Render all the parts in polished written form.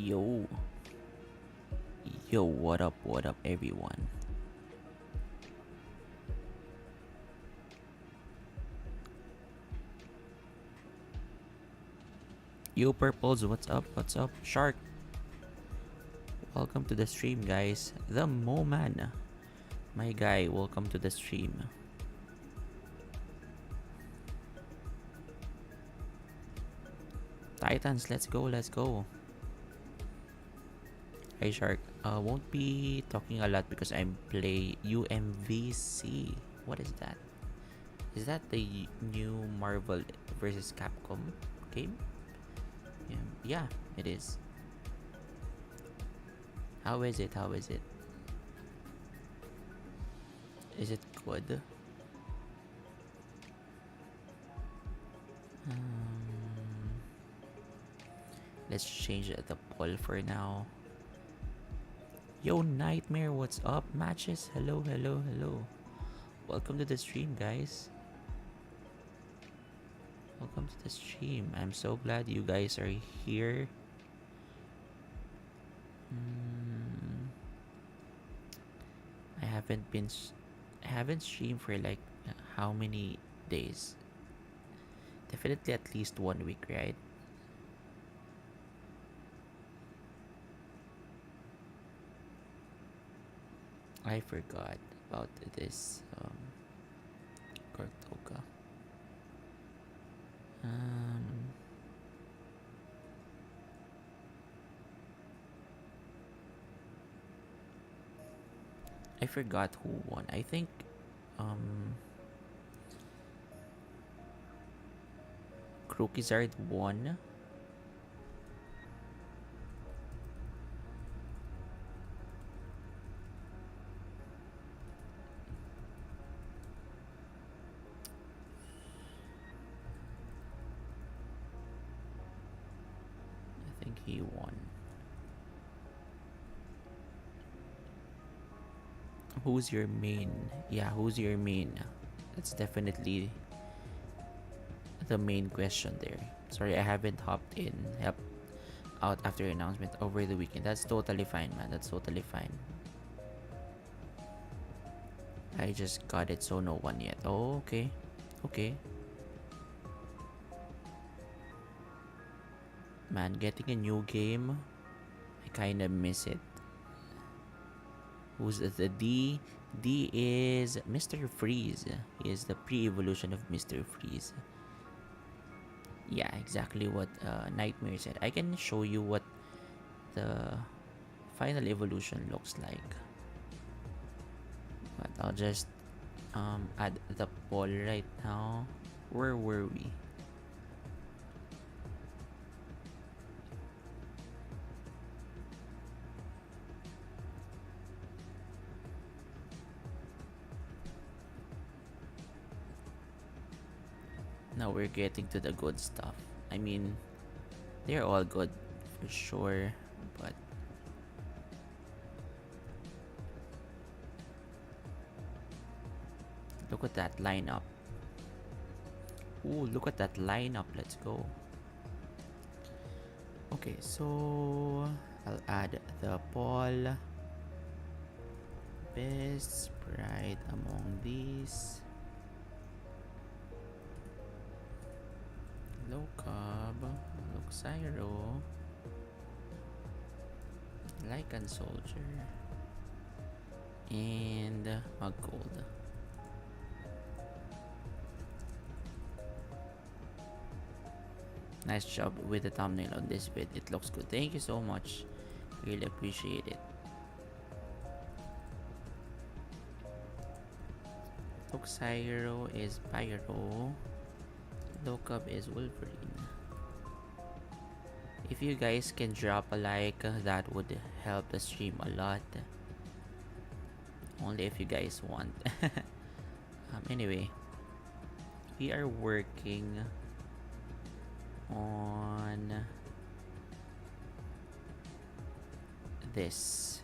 Yo, yo, what up, everyone? Yo, Purples, what's up? What's up? Shark, welcome to the stream, guys. The Moman, my guy, welcome to the stream. Titans, let's go, let's go. Hey, Shark, won't be talking a lot because I'm play UMVC. What is that? Is that the new Marvel versus Capcom game? Yeah, it is. How is it? How is it? Is it good? Um, let's change the poll for now. Yo, Nightmare, what's up? Matches, hello, hello, hello. Welcome to the stream, guys. Welcome to the stream. I'm so glad you guys are here. I haven't been. I haven't streamed for like how many days? Definitely at least 1 week, right? I forgot about this Cortoka. I forgot who won. I think Crookizard won. I think he won. Who's your main? Yeah, who's your main? That's definitely the main question there. Sorry, I haven't hopped in, helped out after announcement over the weekend. That's totally fine, man. That's totally fine. I just got it, so no one yet. Oh, okay. Okay. Man, getting a new game, I kinda miss it. Who's the D? D is Mr. Freeze. He is the pre-evolution of Mr. Freeze. Yeah, exactly what Nightmare said. I can show you what the final evolution looks like. But I'll just add the poll right now. Where were we? Now we're getting to the good stuff. I mean, they're all good for sure, but look at that lineup. Ooh, look at that lineup. Let's go. Okay, so I'll add the poll. Best sprite among these. Low-Cob, Luxayro, Lycan Soldier, and Maggold. Nice job with the thumbnail on this vid. It looks good. Thank you so much. Really appreciate it. Luxayro is Pyro. Low-Cob is Wolverine. If you guys can drop a like, that would help the stream a lot. Only if you guys want. Anyway, we are working on this.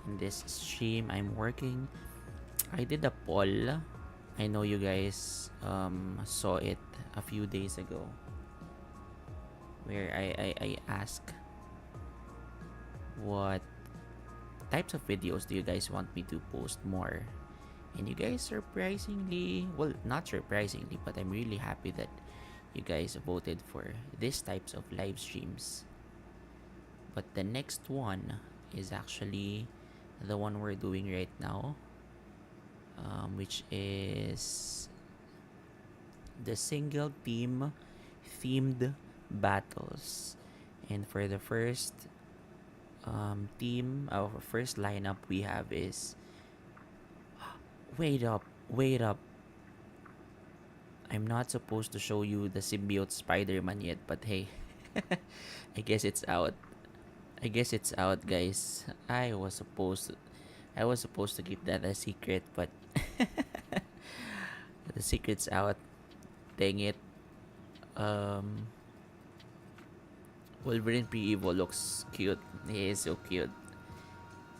In this stream, I'm working. I did a poll. I know you guys saw it a few days ago, where I asked what types of videos do you guys want me to post more. And you guys surprisingly, well, not surprisingly, but I'm really happy that you guys voted for these types of live streams. But the next one is actually the one we're doing right now, which is the single team themed battles. And for the first team, our first lineup we have is. Wait up, wait up. I'm not supposed to show you the symbiote Spider-Man yet, but hey, I guess it's out. I guess it's out, guys. I was supposed to keep that a secret, but the secret's out. Dang it. Um, Wolverine Pre-Evo looks cute. He is so cute.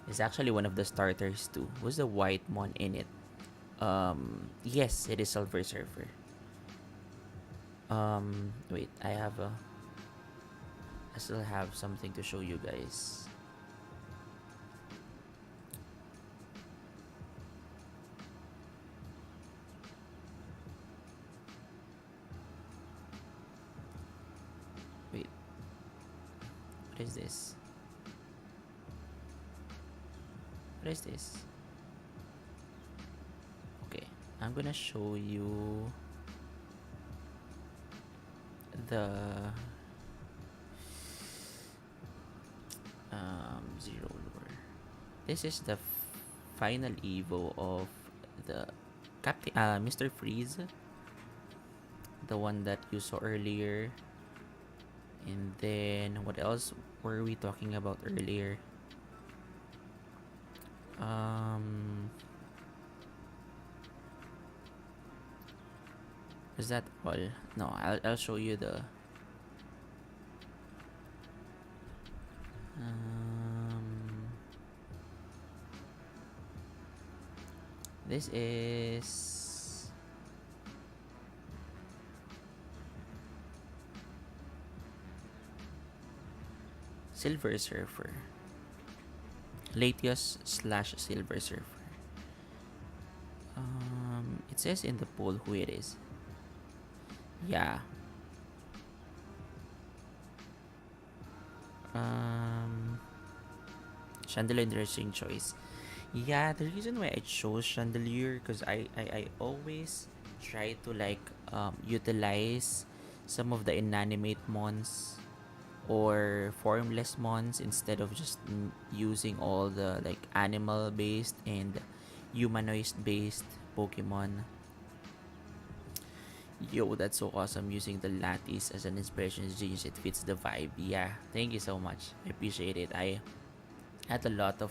He's actually one of the starters too. Who's the white mon in it? Yes, it is Silver Surfer. Wait, I still have something to show you guys. Wait, what is this? What is this? Okay, I'm gonna show you the Zero Lure. This is the final Evo of the Captain Mr. Freeze, the one that you saw earlier. And then what else were we talking about earlier? Is that all? No, I'll show you the this is Silver Surfer. Latios / Silver Surfer. It says in the poll who it is. Yeah. Chandelier, interesting choice. Yeah, the reason why I chose Chandelier because I always try to like utilize some of the inanimate mons or formless mons instead of just using all the like animal based and humanoid based Pokemon. Yo, that's so awesome using the lattice as an inspiration is genius. It fits the vibe. Yeah, thank you so much. I appreciate it. I had a lot of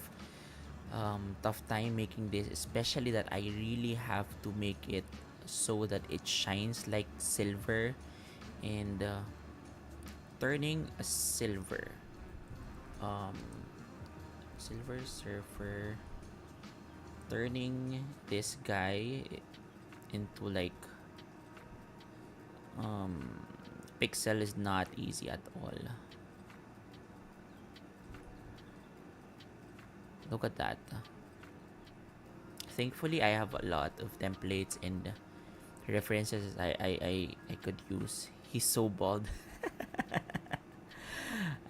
tough time making this, especially that I really have to make it so that it shines like silver and turning a silver Silver Surfer, turning this guy into like pixel is not easy at all. Look at that. Thankfully, I have a lot of templates and references I could use. He's so bald.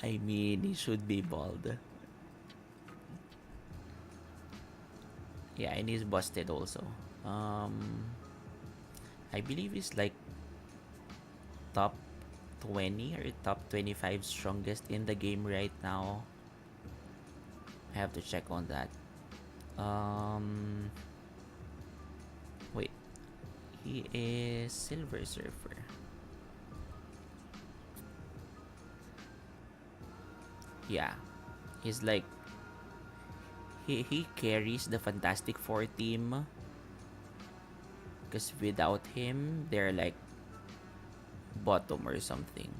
I mean, he should be bald. Yeah, and he's busted also. I believe he's like top 20 or top 25 strongest in the game right now. I have to check on that. Wait. He is Silver Surfer. Yeah. He's like he carries the Fantastic Four team. Because without him, they're like bottom or something.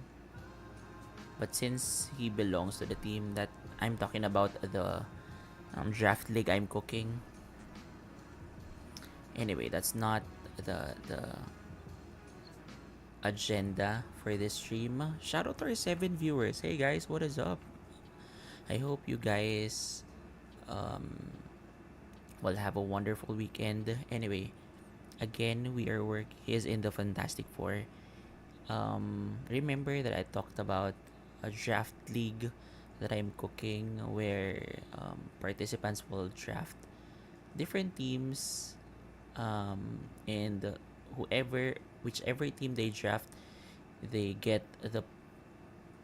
But since he belongs to the team that I'm talking about, the draft league I'm cooking. Anyway, that's not the agenda for this stream. Shout out to our 7 viewers. Hey guys, what is up? I hope you guys um, will have a wonderful weekend. Anyway, again, we are work is in the Fantastic Four. Remember that I talked about a draft league that I'm cooking where participants will draft different teams, and whoever whichever team they draft, they get the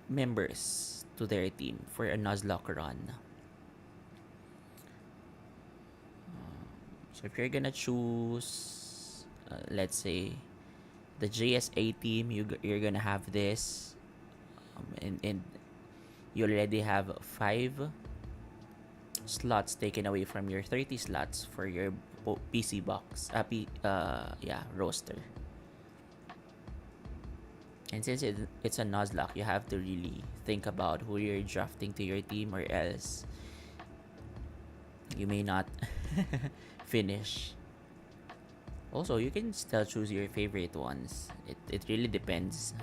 members to their team for a Nuzlocke run. So if you're gonna choose, let's say, the JSA team, you're gonna have this, and you already have 5 slots taken away from your 30 slots for your PC box, yeah, roster. And since it's a Nuzlocke, you have to really think about who you're drafting to your team, or else you may not finish. Also, you can still choose your favorite ones. It really depends.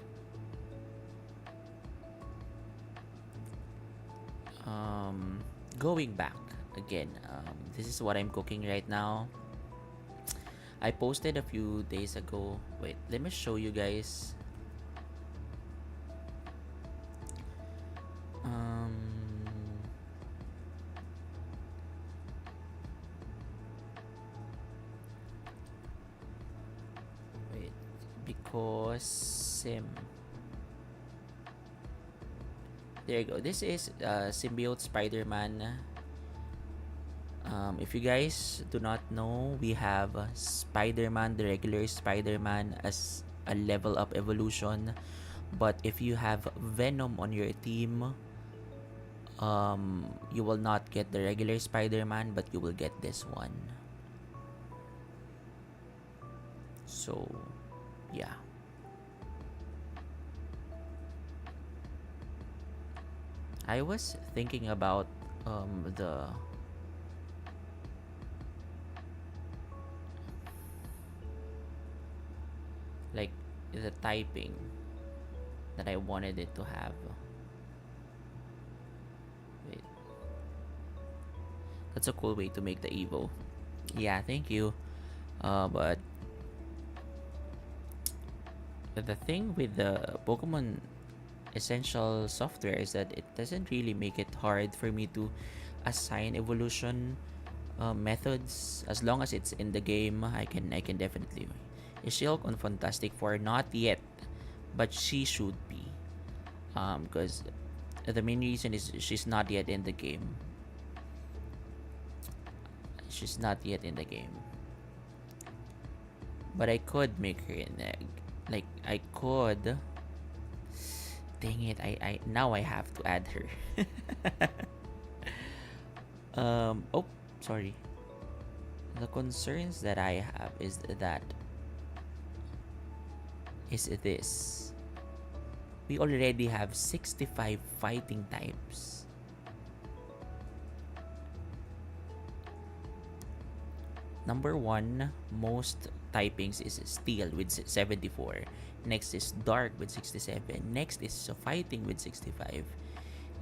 Going back again, this is what I'm cooking right now. I posted a few days ago. Wait, let me show you guys. Um, wait, because there you go. This is Symbiote Spider-Man. If you guys do not know, we have Spider-Man, the regular Spider-Man, as a level up evolution. But if you have Venom on your team, you will not get the regular Spider-Man, but you will get this one. So, yeah. I was thinking about the like the typing that I wanted it to have. Wait. That's a cool way to make the Evo. Yeah, thank you. But the thing with the Pokemon Essential software is that it doesn't really make it hard for me to assign evolution methods. As long as it's in the game, I can definitely. Is she Hulk on Fantastic Four? Not yet, but she should be. Because the main reason is she's not yet in the game. She's not yet in the game. But I could make her an egg. Like I could. Dang it! I now I have to add her. Oh, sorry. The concerns that I have is this. We already have 65 fighting types. Number 1, most typings is Steel with 74. Next is Dark with 67. Next is Fighting with 65.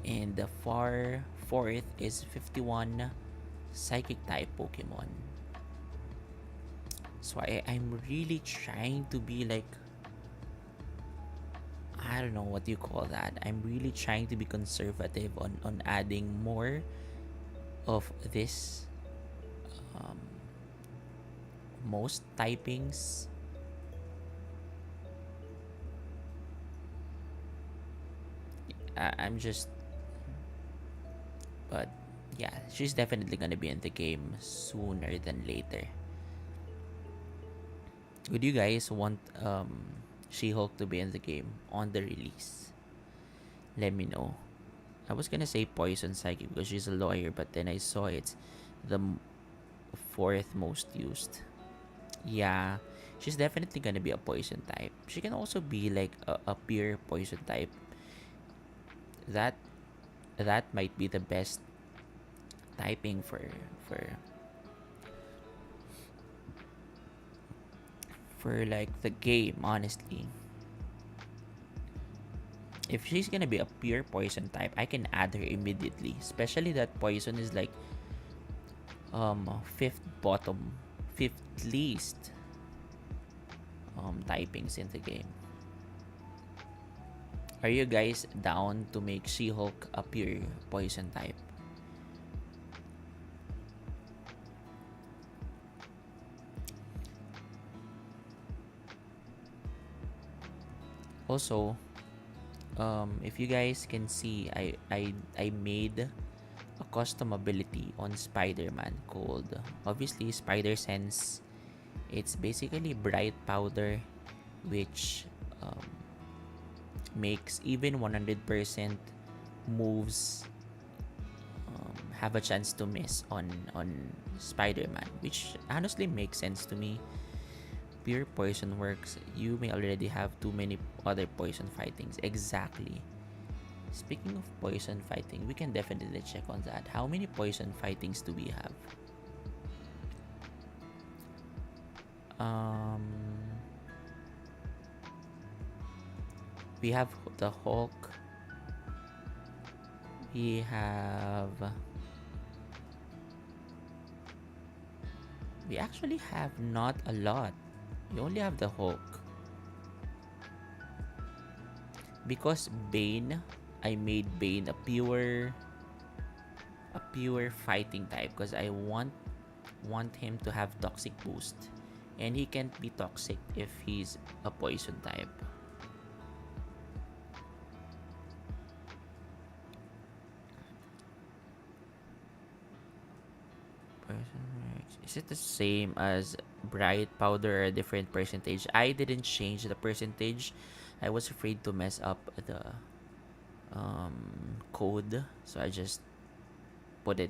And the fourth is 51 Psychic type Pokemon. So I'm really trying to be like, I don't know what you call that. I'm really trying to be conservative on adding more of this most typings. I'm just, but yeah, she's definitely gonna be in the game sooner than later. Would you guys want She-Hulk to be in the game on the release? Let me know. I was gonna say Poison Psychic because she's a lawyer, but then I saw it's the fourth most used. Yeah, she's definitely gonna be a poison type. She can also be like a pure poison type. That that might be the best typing for for like the game, honestly. If she's gonna be a pure poison type, I can add her immediately. Especially that poison is like fifth bottom, fifth least typings in the game. Are you guys down to make She-Hulk a pure poison type? Also, if you guys can see, I made a custom ability on Spider-Man called obviously Spider Sense. It's basically bright powder, which makes even 100% moves have a chance to miss on Spider-Man, which honestly makes sense to me. Pure poison works. You may already have too many other poison fightings. Exactly. Speaking of poison fighting, we can definitely check on that. How many poison fightings do we have? We have the Hulk. We have. We actually have not a lot. We only have the Hulk. Because Bane, I made Bane a pure fighting type because I want him to have toxic boost, and he can't be toxic if he's a poison type. Is it the same as bright powder or a different percentage? I didn't change the percentage. I was afraid to mess up the code, so I just put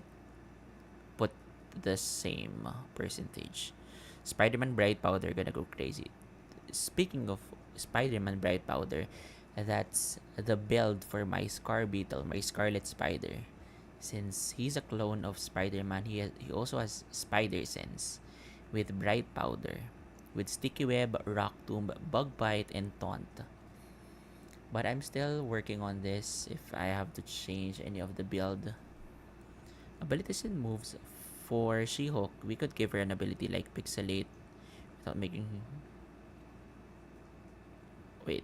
the same percentage. Spider-Man bright powder gonna go crazy. Speaking of Spider-Man bright powder, that's the build for my Scar Beetle, my Scarlet Spider. Since he's a clone of Spider-Man, he also has Spider Sense with bright powder, with sticky web, rock tomb, bug bite, and taunt. But I'm still working on this if I have to change any of the build. Abilities and moves for She-Hulk, we could give her an ability like Pixelate without making. Wait.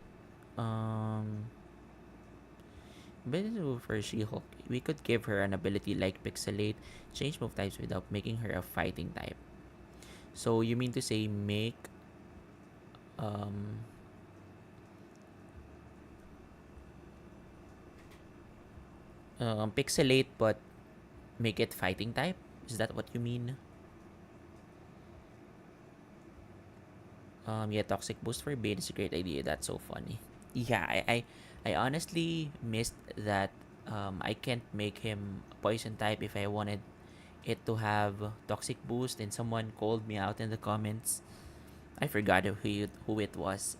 Ability for She-Hulk, we could give her an ability like Pixelate, change move types without making her a fighting type. So you mean to say make um Pixelate but make it fighting type? Is that what you mean? Yeah, toxic boost for Bane is a great idea. That's so funny. Yeah, I honestly missed that. I can't make him poison type if I wanted it to have toxic boost, and someone called me out in the comments. I forgot who it was.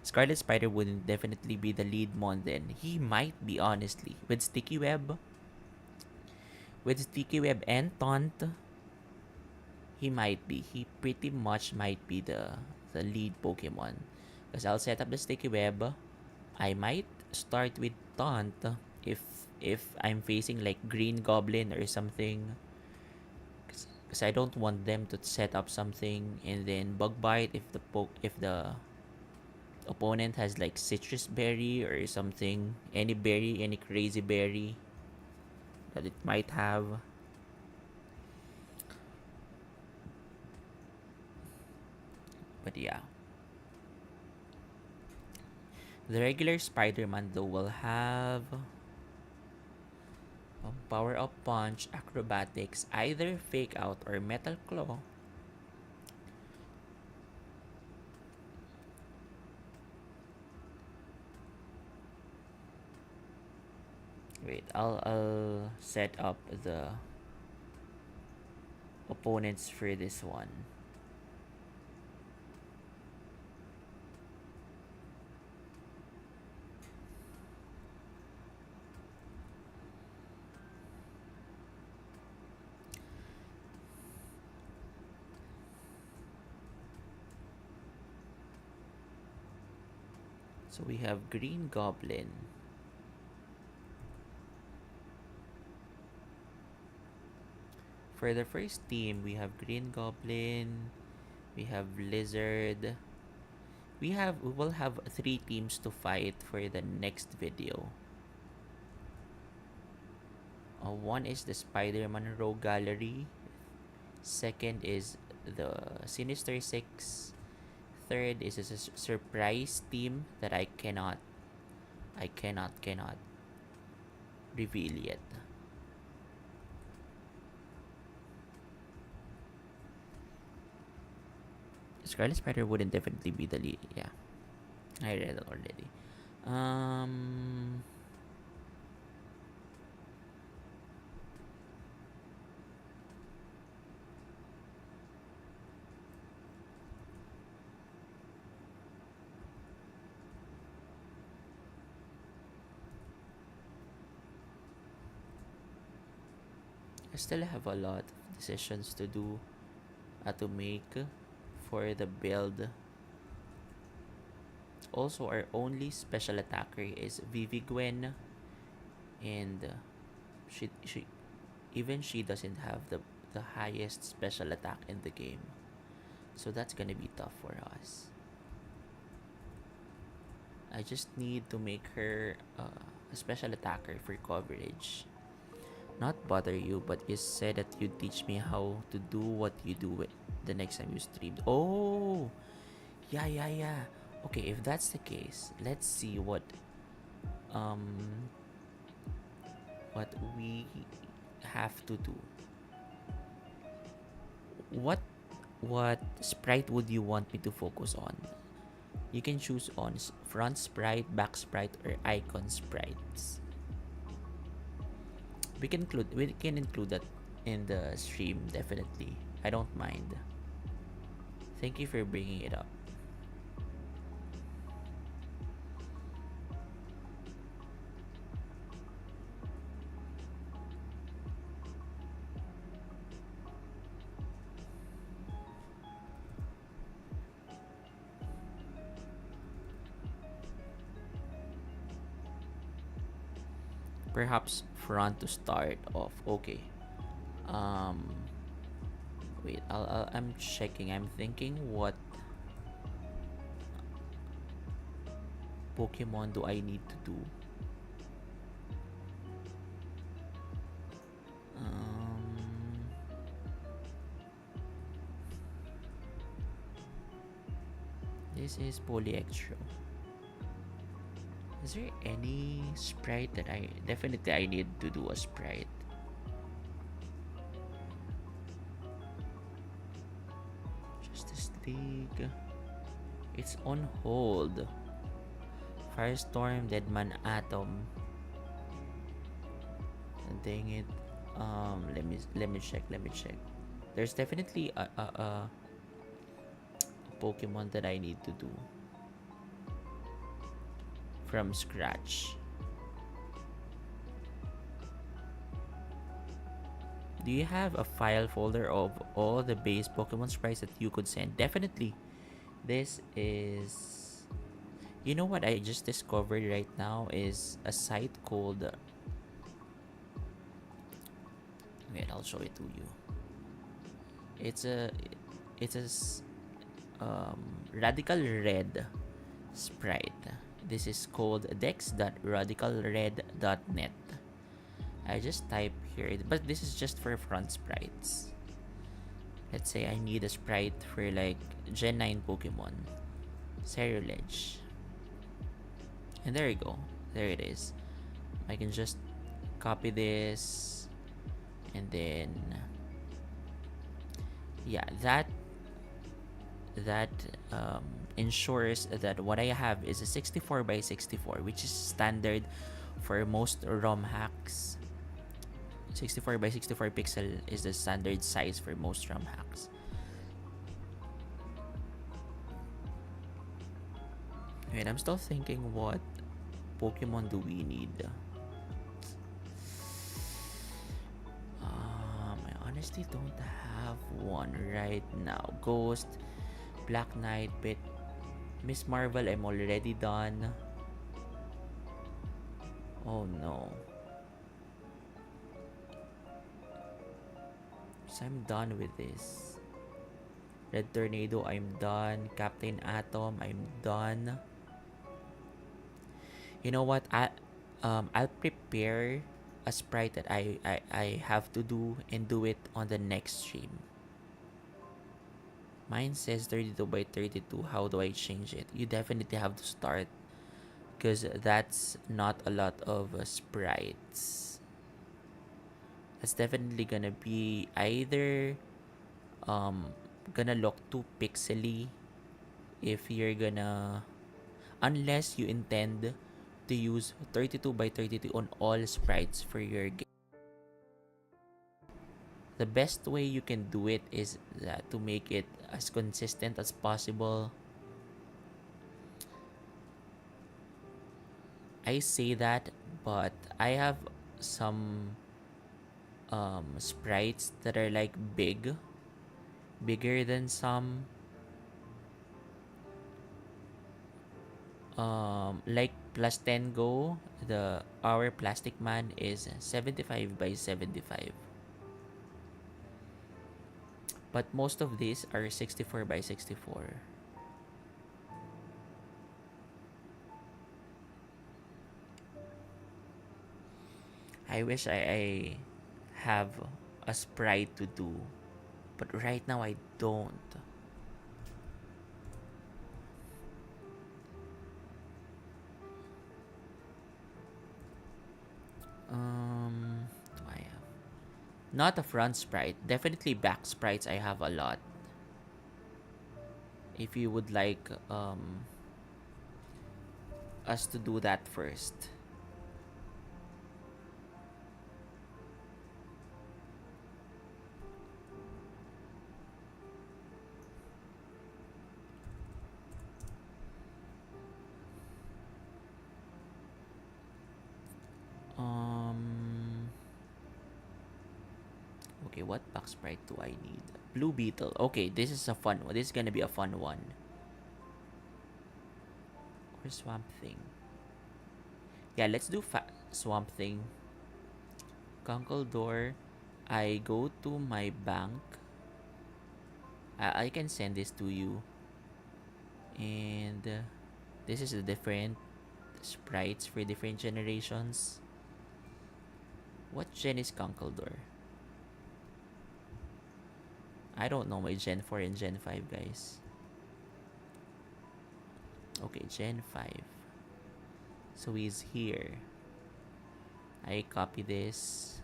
Scarlet Spider wouldn't definitely be the lead mon then. He might be, honestly. With Sticky Web and Taunt, he might be. He pretty much might be the lead Pokemon. Because I'll set up the Sticky Web. I might start with Taunt if I'm facing like Green Goblin or something. Because I don't want them to set up something and then Bug Bite if the opponent has like Citrus Berry or something, any berry, any crazy berry that it might have. But yeah. The regular Spider-Man though will have Power Up Punch, Acrobatics, either Fake Out or Metal Claw. Wait, I'll set up the opponents for this one. So we have Green Goblin. For the first team, we have Green Goblin, we have Lizard. We will have 3 teams to fight for the next video. One is the Spider-Man Rogue Gallery. Second is the Sinister Six. Third is a surprise team that I cannot reveal yet. Scarlet Spider wouldn't definitely be the lead. Yeah, I read it already. Um, I still have a lot of decisions to do, to make for the build. Also, our only special attacker is Vivi Gwen, and she even she doesn't have the highest special attack in the game, so that's gonna be tough for us. I just need to make her a special attacker for coverage. Not bother you, but you said that you'd teach me how to do what you do it the next time you streamed. Oh, yeah, yeah, yeah. Okay, if that's the case, let's see um what we have to do. What what sprite would you want me to focus on? You can choose on front sprite, back sprite, or icon sprites. We can include that in the stream, definitely. I don't mind. Thank you for bringing it up. Perhaps front to start off. Okay. Um wait, I'm checking. I'm thinking what Pokemon do I need to do? Um this is Polyextro. Is there any sprite that I need to do a sprite? Justice League. It's on hold. Firestorm, Deadman Atom. Dang it. Let me check. There's definitely a Pokemon that I need to do from scratch. Do you have a file folder of all the base Pokemon sprites that you could send? Definitely. This is... You know what I just discovered right now is a site called... Wait, I'll show it to you. It's a Radical Red sprite. This is called dex.radicalred.net. I just type here, but this is just for front sprites. Let's say I need a sprite for like Gen 9 Pokemon. Ceruledge. And there you go. There it is. I can just copy this and then yeah, that ensures that what I have is a 64 by 64, which is standard for most ROM hacks. 64 by 64 pixel is the standard size for most ROM hacks. Wait, I'm still thinking what Pokemon do we need? I honestly don't have one right now. Ghost, Black Knight, Miss Marvel, I'm already done. Oh no. So I'm done with this. Red Tornado, I'm done. Captain Atom, I'm done. You know what? I'll prepare a sprite that I have to do and do it on the next stream. Mine says 32 by 32. How do I change it? You definitely have to start because that's not a lot of sprites. It's definitely gonna be either um gonna look too pixely if you're gonna, unless you intend to use 32 by 32 on all sprites for your game. The best way you can do it is that to make it as consistent as possible. I say that, but I have some sprites that are like bigger than some. Like plus 10 go, our plastic man is 75 by 75. But most of these are 64 by 64. I wish I have a sprite to do, but right now I don't. Do I have? Not a front sprite. Definitely back sprites. I have a lot. If you would like us to do that first. Okay, what back sprite do I need? Blue Beetle. Okay, this is a fun one. This is gonna be a fun one. Or Swamp Thing. Yeah, let's do Swamp Thing. Conkle Door. I go to my bank. I can send this to you. And this is the different sprites for different generations. What gen is Conkle Door? I don't know my Gen 4 and Gen 5, guys. Okay, Gen 5. So he's here. I copy this.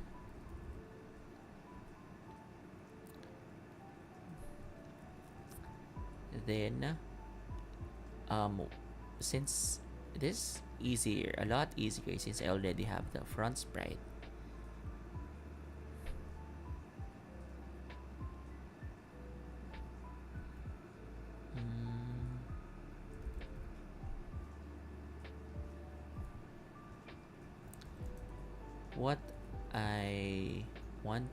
Then, since this easier, a lot easier since I already have the front sprite. What I want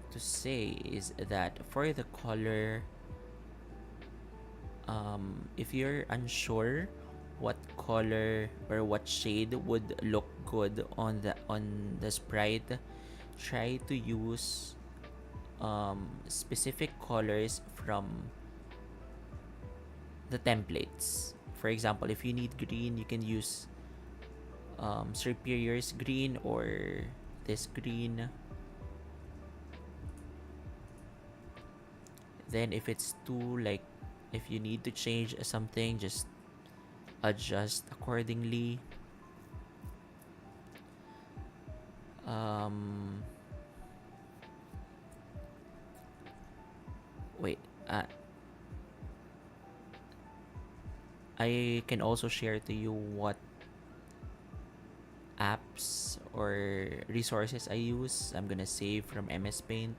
to say is that for the color, if you're unsure what color or what shade would look good on the sprite, try to use specific colors from the templates. For example, if you need green, you can use Superior's green or this green. Then if it's too, like, if you need to change something, just adjust accordingly. Wait, I can also share to you what apps or resources I use. I'm gonna save from MS Paint.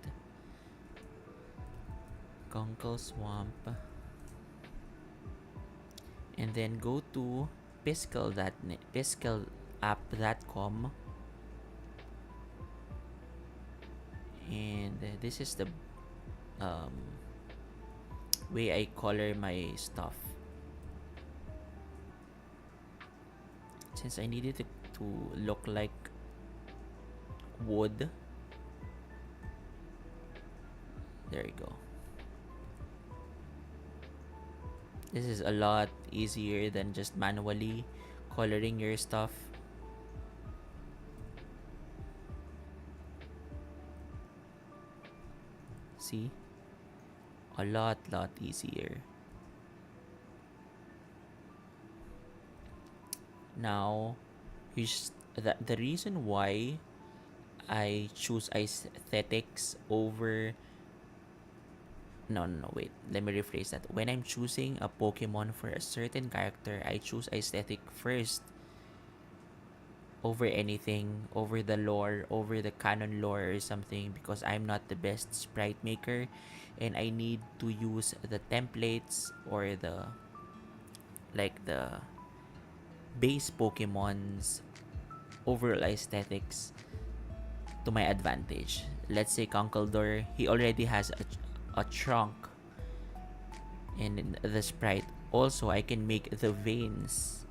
Conkle Swamp. And then go to piscalapp.com. And this is the way I color my stuff. Since I needed to to look like wood. There you go. This is a lot easier than just manually coloring your stuff. See? A lot easier. Now, the reason why I choose aesthetics over... No, wait. Let me rephrase that. When I'm choosing a Pokemon for a certain character, I choose aesthetic first over anything, over the lore, over the canon lore or something, because I'm not the best sprite maker and I need to use the templates or the base Pokemon's overall aesthetics to my advantage. Let's say Conkeldurr, he already has a trunk in the sprite. Also, I can make the veins.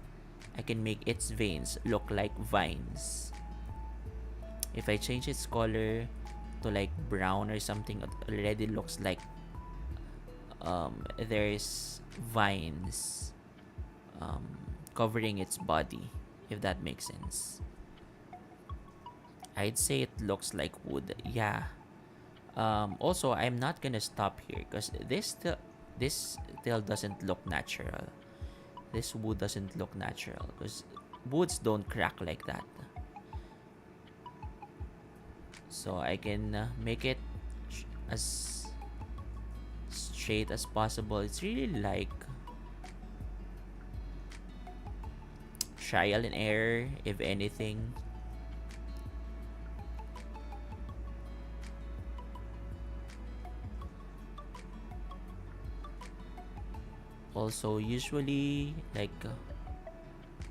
I can make its veins look like vines. If I change its color to like brown or something, it already looks like there's vines covering its body, if that makes sense. I'd say it looks like wood. Yeah. Also, I'm not gonna stop here because this still doesn't look natural. This wood doesn't look natural because woods don't crack like that. So I can make it as straight as possible. It's really like trial and error, if anything. Also, usually like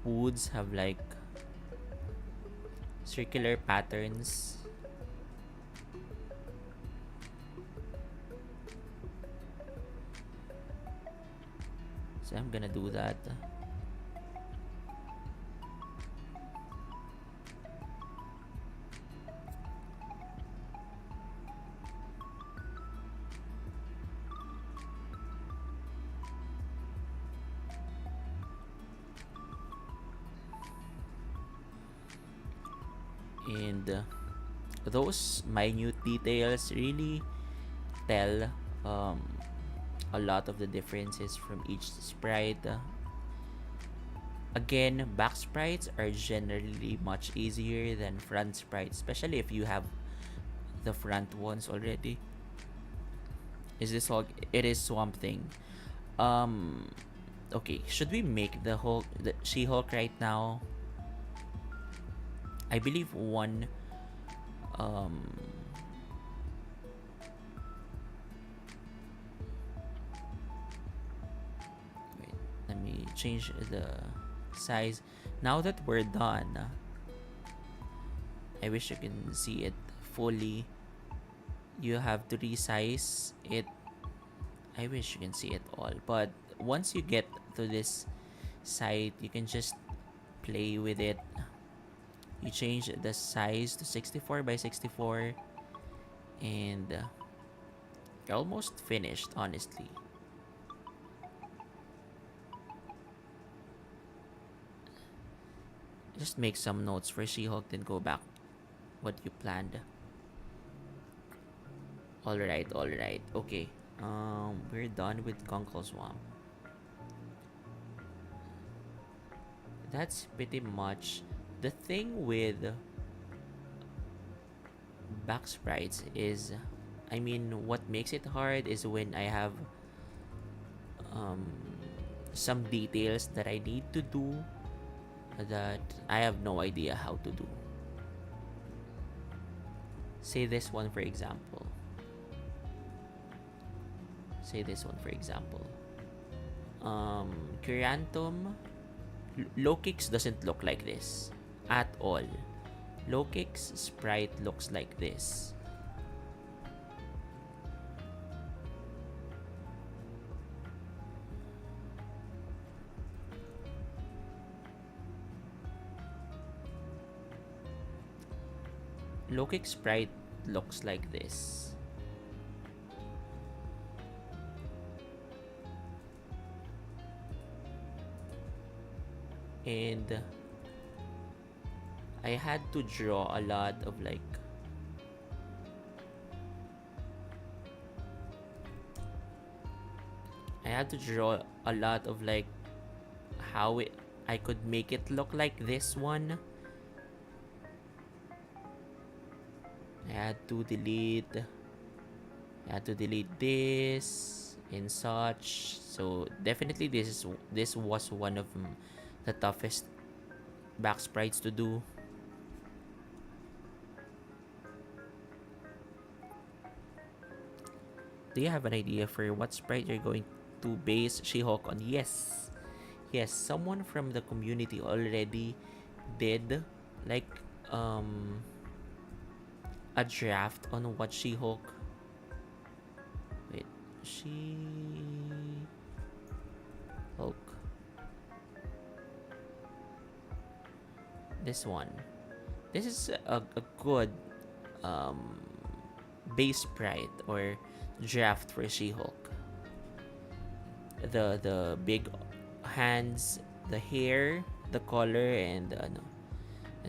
woods have like circular patterns. So I'm gonna do that. And those minute details really tell a lot of the differences from each sprite. Again, back sprites are generally much easier than front sprites, especially if you have the front ones already. Is this all? It is Swamp Thing. Okay, should we make the She-Hulk right now? I believe one wait, let me change the size. Now that we're done, I wish you can see it fully. You have to resize it. I wish you can see it all, but once you get to this site, you can just play with it. You change the size to 64 by 64 and you're almost finished, honestly. Just make some notes for She-Hulk, then go back what you planned. Alright. Okay. We're done with Conkle Swamp. That's pretty much the thing with back sprites is, I mean, what makes it hard is when I have some details that I need to do that I have no idea how to do. Say this one for example. Curantum, low kicks doesn't look like this at all. Low kicks sprite looks like this. Lokic sprite looks like this. And I had to draw a lot of like how I could make it look like this one. I had to delete this and such. So definitely this was one of the toughest back sprites to do. Do you have an idea for what sprite you're going to base She-Hulk on? Yes. Yes, someone from the community already did like a draft on what She-Hulk. Wait, She-Hulk. This one. This is a good base sprite or draft for She-Hulk. The big hands, the hair, the color, and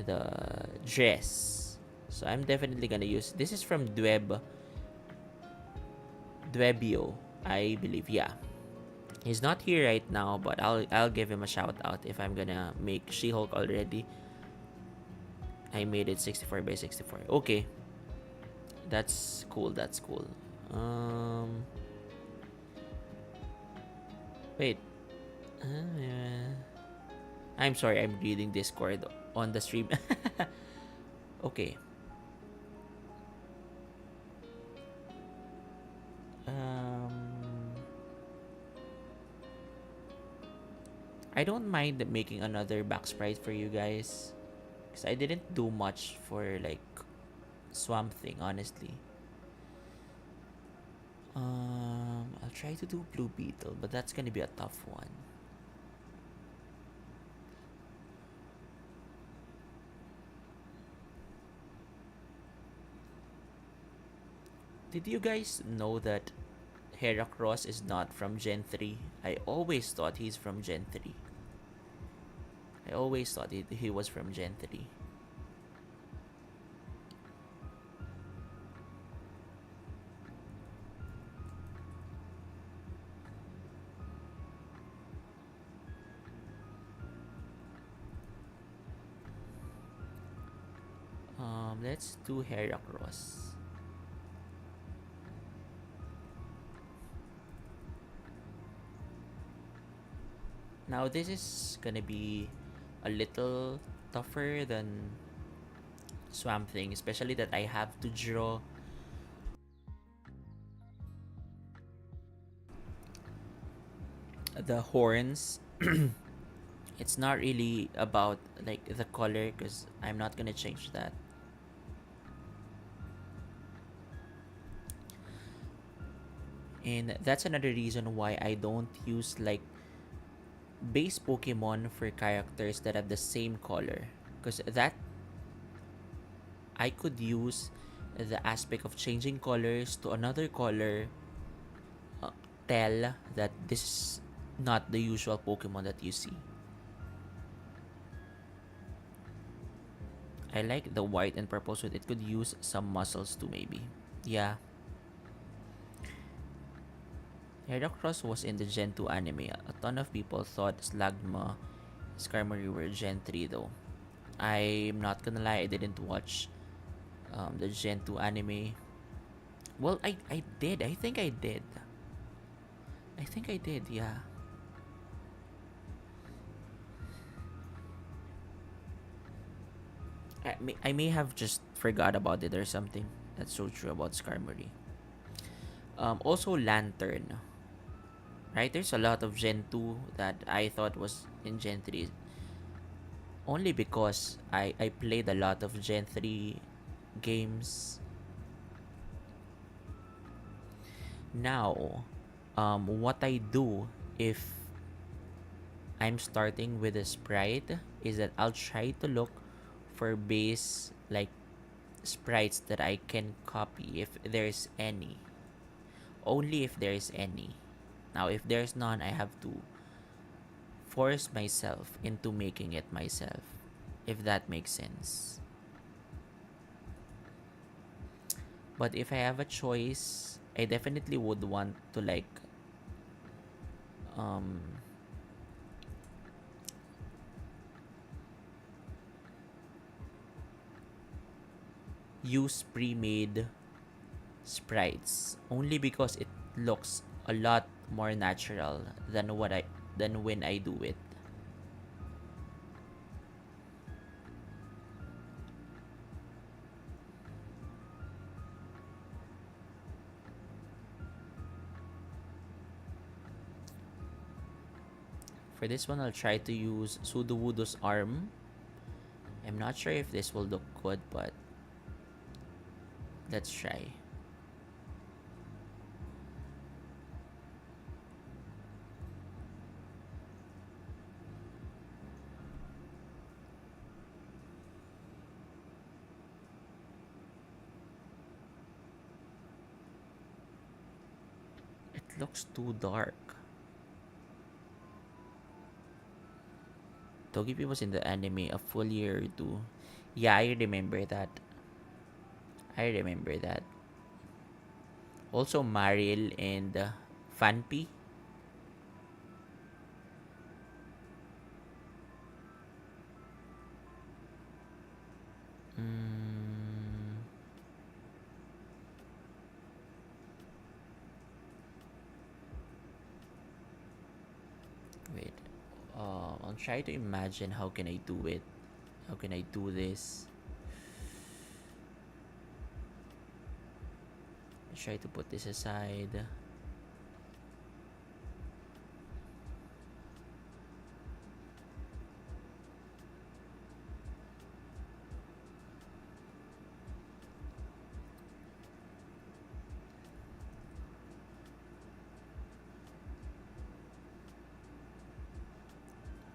the dress. So I'm definitely gonna use this. Is from Dwebio, I believe. Yeah, he's not here right now, but I'll give him a shout out if I'm gonna make She-Hulk already. I made it 64 by 64. Okay, that's cool. Wait. I'm sorry, I'm reading Discord on the stream. Okay. I don't mind making another back sprite for you guys, because I didn't do much for like Swamp Thing, honestly. I'll try to do Blue Beetle, but that's gonna be a tough one. Did you guys know that Heracross is not from Gen 3? I always thought he's from Gen 3. I always thought he was from Gen 3. Let's do Heracross. Now this is gonna be a little tougher than Swamp Thing, especially that I have to draw the horns. It's not really about like the color, because I'm not gonna change that. And that's another reason why I don't use like base Pokemon for characters that have the same color, because that I could use the aspect of changing colors to another color, tell that this is not the usual Pokemon that you see. I like the white and purple, so it could use some muscles too, maybe. Yeah. Heracross was in the Gen 2 anime. A ton of people thought Slugma, Skarmory were Gen 3 though. I'm not gonna lie, I didn't watch the Gen 2 anime. Well, I did. I think I did. Yeah. I may have just forgot about it or something. That's so true about Skarmory. Also Lantern. Right? There's a lot of Gen 2 that I thought was in Gen 3. Only because I played a lot of Gen 3 games. Now, what I do if I'm starting with a sprite is that I'll try to look for base like sprites that I can copy if there's any. Only if there's any. Now, if there's none, I have to force myself into making it myself, if that makes sense. But if I have a choice, I definitely would want to like um use pre-made sprites only because it looks a lot more natural than when I do it. For this one, I'll try to use Sudowoodo's arm. I'm not sure if this will look good, but let's try. It looks too dark. Togepi was in the anime a full year or two. Yeah, I remember that. I remember that. Also, Mariel and Fanpi. Mm, wait. I'll try to imagine how can I do it. How can I do this? I'll try to put this aside.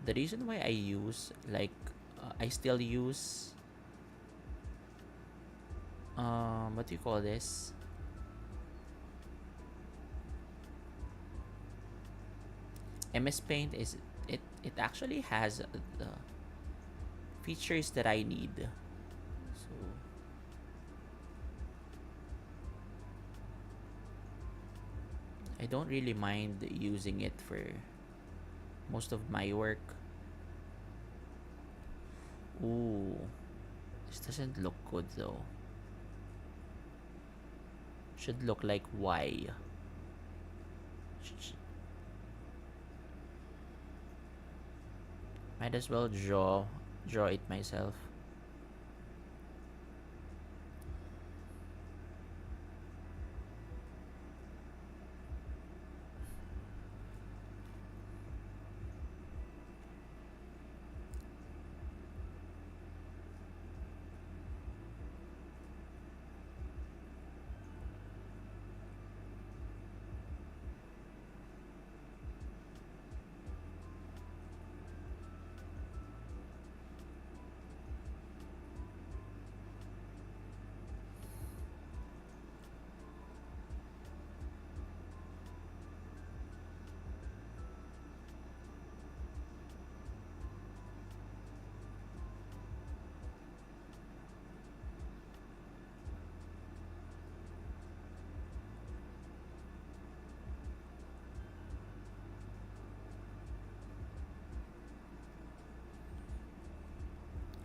The reason why I use I still use what do you call this? MS Paint is it actually has the features that I need. So I don't really mind using it for most of my work. Ooh, this doesn't look good though. Should look like Y. Might as well draw it myself.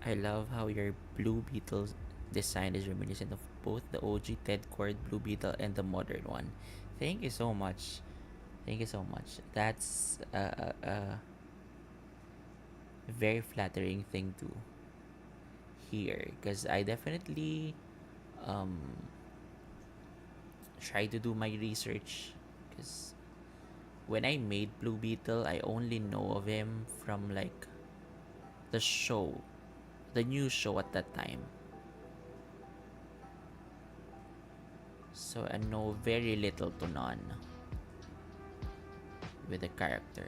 I love how your Blue Beetle design is reminiscent of both the OG Ted Cord Blue Beetle and the modern one. Thank you so much. Thank you so much. That's a very flattering thing to hear because I definitely um, try to do my research because when I made Blue Beetle, I only know of him from like the show, the news show at that time. So I know very little to none with the character.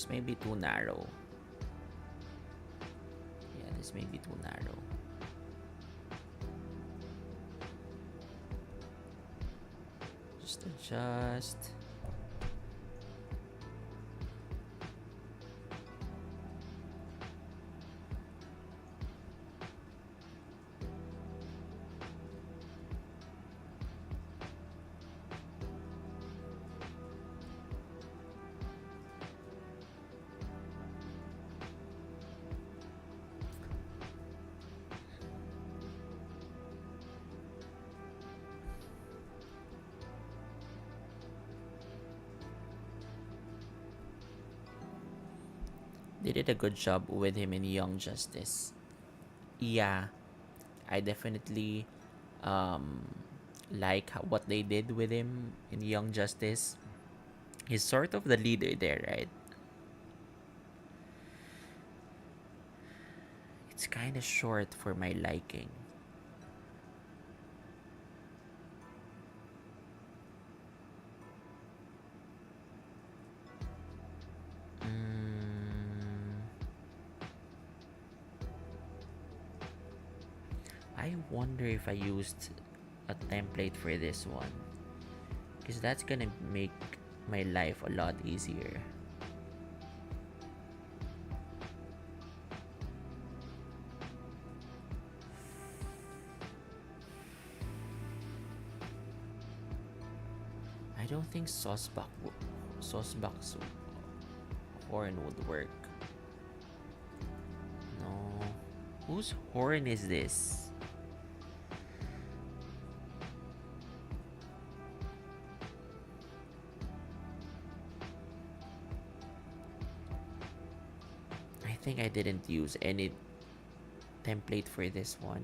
This may be too narrow. Yeah, this may be too narrow. Just adjust. They did a good job with him in Young Justice. Yeah, I definitely um, like what they did with him in Young Justice. He's sort of the leader there, right? It's kind of short for my liking. Mm, I wonder if I used a template for this one, because that's gonna make my life a lot easier. I don't think Saucebuck's horn would work. No. Whose horn is this? I think I didn't use any template for this one.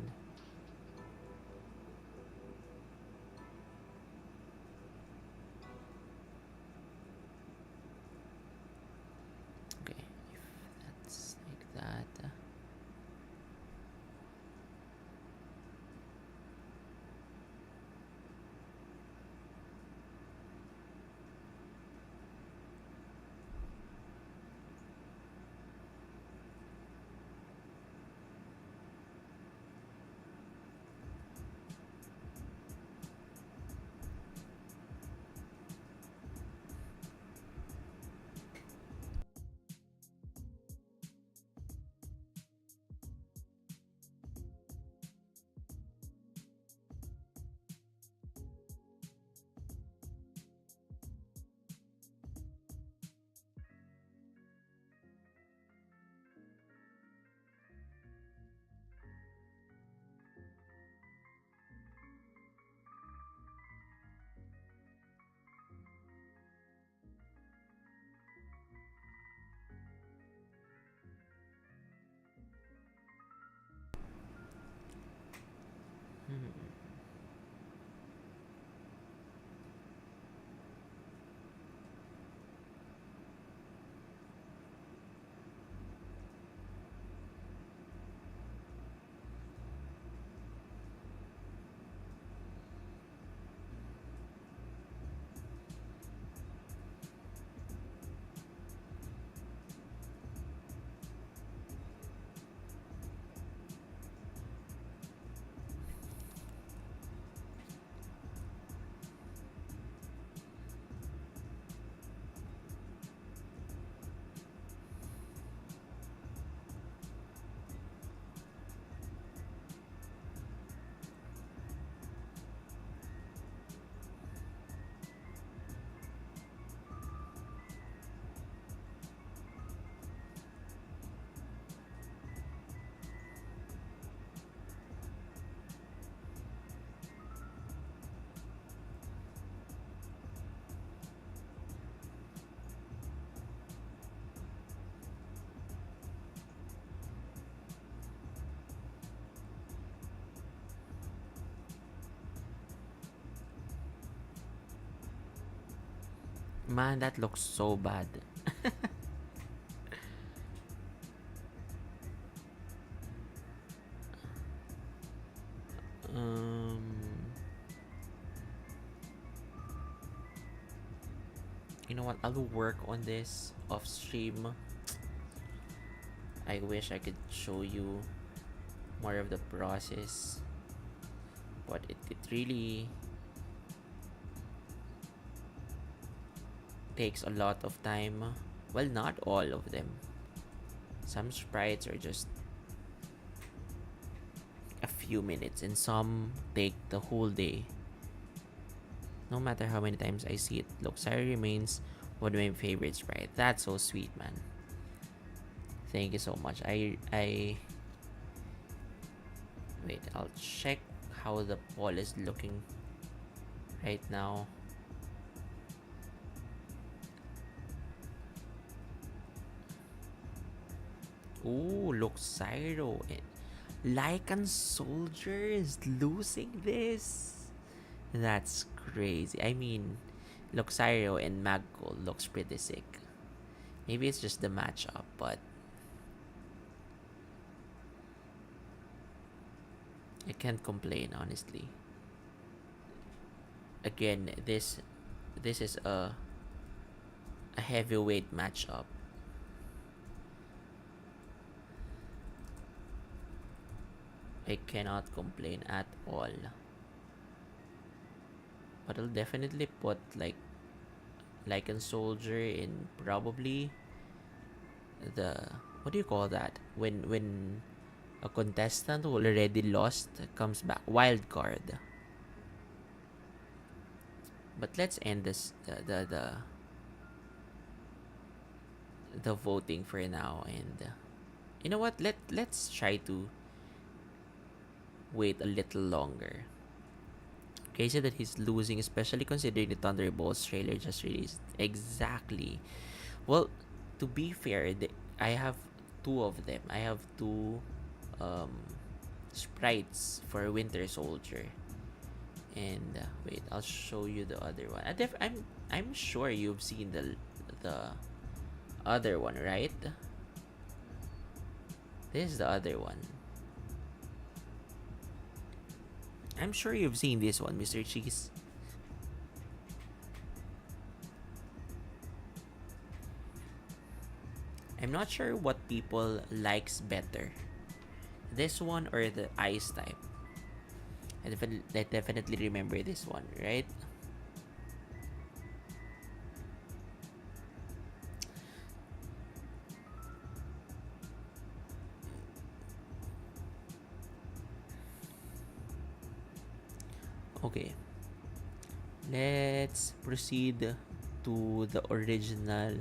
Okay, if that's like that. Hmm. Man, that looks so bad. um, You know what? I'll work on this off stream. I wish I could show you more of the process, but it really takes a lot of time. Well, not all of them. Some sprites are just a few minutes, and some take the whole day. No matter how many times I see it, Luxari remains one of my favorite sprites. That's so sweet, man. Thank you so much. I wait. I'll check how the poll is looking right now. Ooh, Luxairo. Lycan Soldier is losing this. That's crazy. I mean, Luxario and Magco looks pretty sick. Maybe it's just the matchup, but I can't complain, honestly. Again, this is a heavyweight matchup. I cannot complain at all. But I'll definitely put like a soldier in probably the, what do you call that? When a contestant who already lost comes back, wild card. But let's end this the voting for now, and you know what? Let's try to wait a little longer. Okay, so that he's losing, especially considering the Thunderbolts trailer just released. Exactly. Well, to be fair, I have two of them. I have two um, sprites for Winter Soldier. And wait, I'll show you the other one. I'm sure you've seen the other one, right? This is the other one. I'm sure you've seen this one, Mr. Cheese. I'm not sure what people likes better, this one or the ice type. I definitely remember this one, right? Okay, let's proceed to the original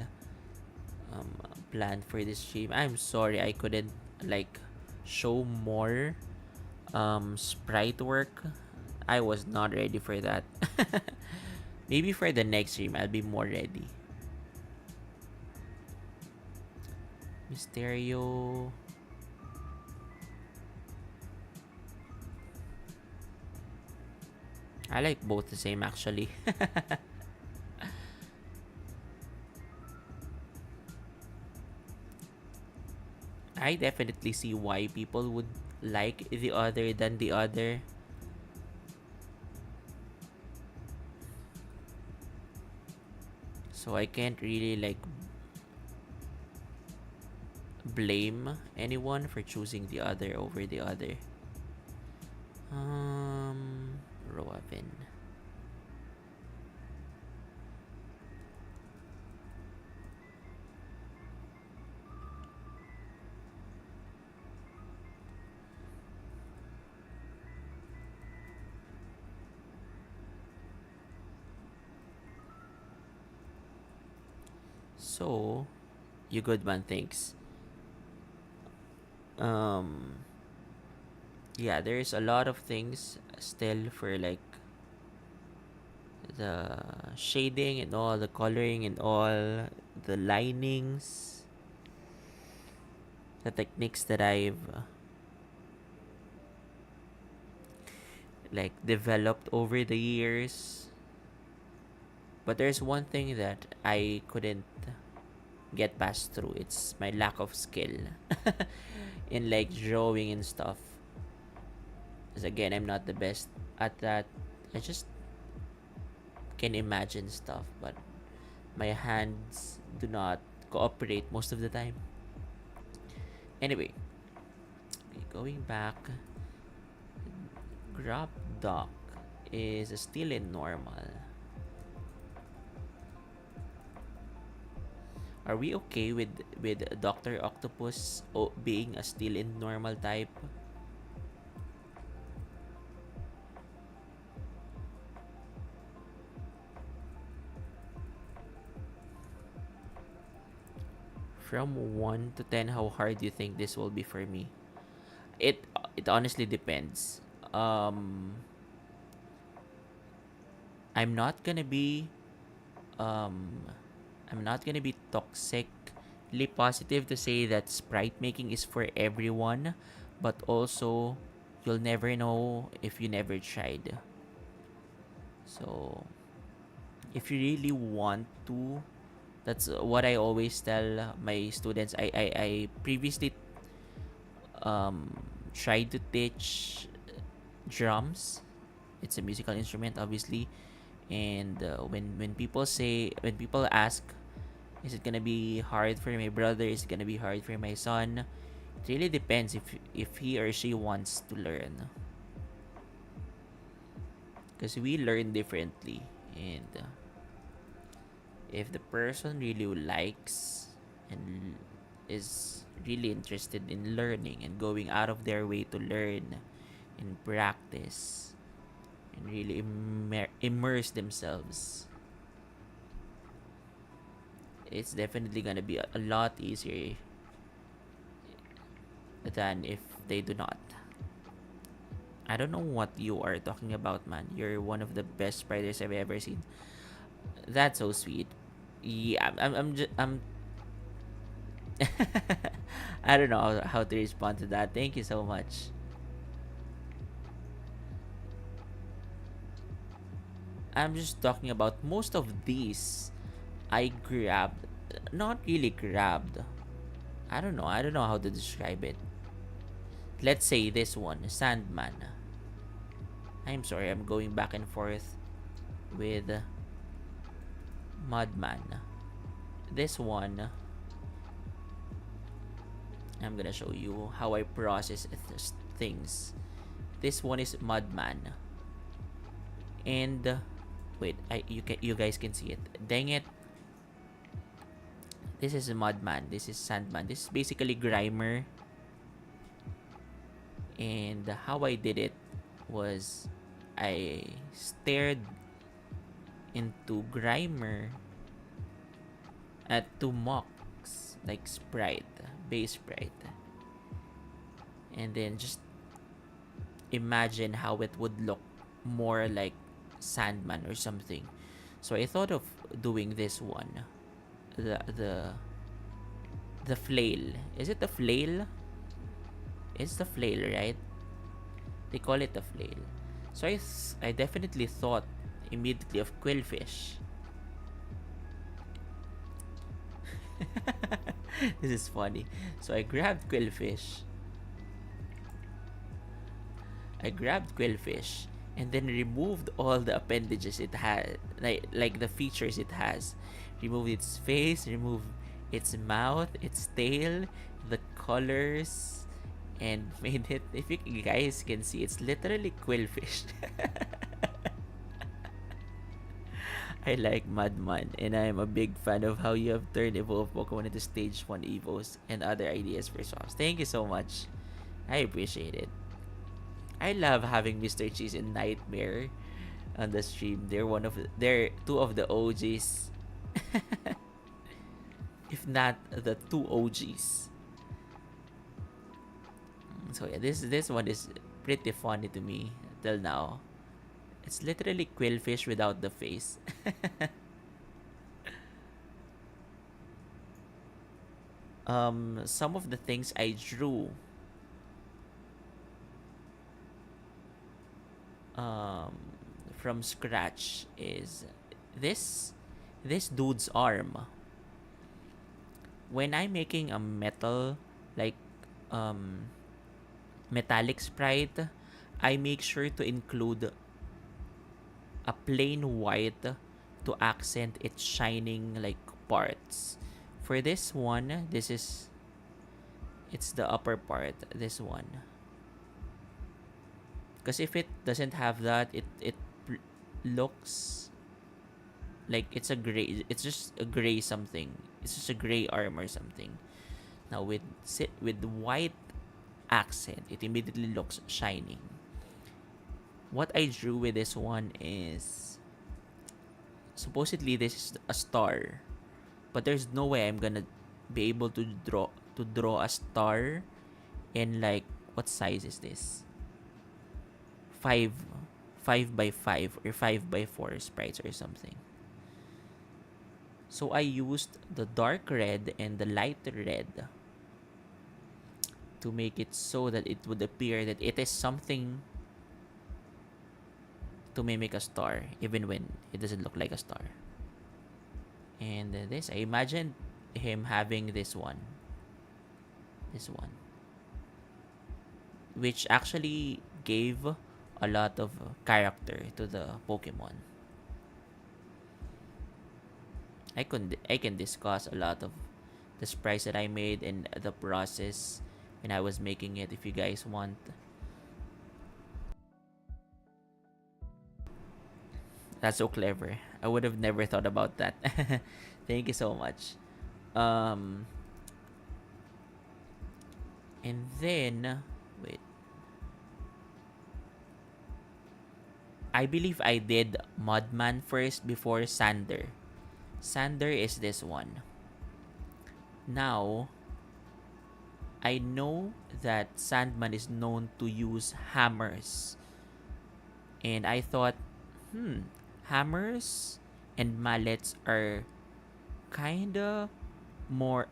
plan for this stream. I'm sorry I couldn't like show more sprite work. I was not ready for that. Maybe for the next stream I'll be more ready. Mysterio. I like both the same actually. I definitely see why people would like the other than the other. So I can't really like blame anyone for choosing the other over the other. Roavin. So, you good man thinks. Yeah, there's a lot of things still for like the shading and all, the coloring and all, the linings, the techniques that I've like developed over the years. But there's one thing that I couldn't get past through. It's my lack of skill in like drawing and stuff. Because again, I'm not the best at that. I just can imagine stuff, but My hands do not cooperate most of the time. Anyway, going back, Grab Dock is still in normal. Are we okay with Dr. Octopus being a still in normal type? From 1 to 10, how hard do you think this will be for me? It honestly depends. Um I'm not gonna be um I'm not gonna be toxically positive to say that sprite making is for everyone, but also you'll never know if you never tried. So if you really want to, that's what I always tell my students. I previously um tried to teach drums. It's a musical instrument, obviously. And when people ask, is it gonna be hard for my brother? Is it gonna be hard for my son? It really depends if he or she wants to learn, because we learn differently. And if the person really likes and is really interested in learning and going out of their way to learn and practice and really immerse themselves, it's definitely gonna be a lot easier than if they do not. I don't know what you are talking about, man. You're one of the best spiders I've ever seen. That's so sweet. Yeah, I'm I don't know how to respond to that. Thank you so much. I'm just talking about most of these I grabbed. Not really grabbed. I don't know how to describe it. Let's say this one, Sandman. I'm sorry, I'm going back and forth with Mudman. This one, I'm gonna show you how I process things. This one is Mudman. And wait, you guys can see it. Dang it. This is Mudman. This is Sandman. This is basically Grimer. And how I did it was I stared into Grimer at two mocks like Sprite, base Sprite, and then just imagine how it would look more like Sandman or something. So I thought of doing this one, the the the flail. Is it the flail? It's the flail, right? They call it the flail. So I definitely thought immediately of Quillfish. This is funny. So I grabbed Quillfish. And then removed all the appendages it had, like the features it has. Removed its face, removed its mouth, its tail, the colors, and made it. If you guys can see, it's literally Quillfish. I like Madman, and I am a big fan of how you have turned evolved Pokemon into Stage 1 Evos and other ideas for swaps. Thank you so much. I appreciate it. I love having Mr. Cheese and Nightmare on the stream. They're two of the OGs. If not the two OGs. So yeah, this one is pretty funny to me till now. It's literally Quillfish without the face. Some of the things I drew um from scratch is this dude's arm. When I'm making a metal, like um metallic sprite, I make sure to include a plain white to accent its shining like parts. For this one, it's the upper part, this one. Because if it doesn't have that, it looks like it's just a gray something. It's just a gray arm or something. Now with white accent, it immediately looks shining. What I drew with this one is supposedly this is a star, but there's no way I'm gonna be able to draw a star in like, what size is this? 5 by 5 or 5 by 4 sprites or something. So I used the dark red and the light red to make it so that it would appear that it is something to mimic a star, even when it doesn't look like a star. And this, I imagined him having this one, which actually gave a lot of character to the Pokemon. I can discuss a lot of the sprites that I made and the process when I was making it if you guys want. That's so clever. I would have never thought about that. Thank you so much. And then wait. I believe I did Mudman first before Sander. Sander is this one. Now, I know that Sandman is known to use hammers. And I thought, hammers and mallets are kinda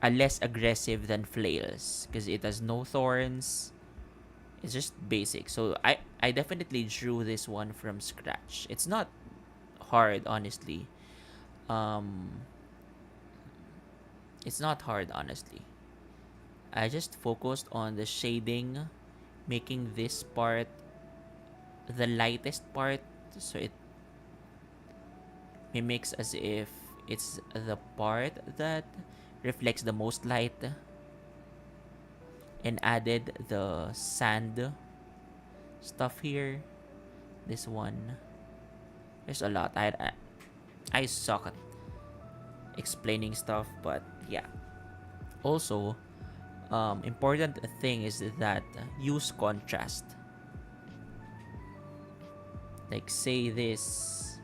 less aggressive than flails because it has no thorns. It's just basic. So I definitely drew this one from scratch. It's not hard, honestly. It's not hard, honestly. I just focused on the shading, making this part the lightest part, so it mimics as if it's the part that reflects the most light, and added the sand stuff here. This one, there's a lot. I suck at explaining stuff, but yeah. Also, important thing is that use contrast. Like, say this,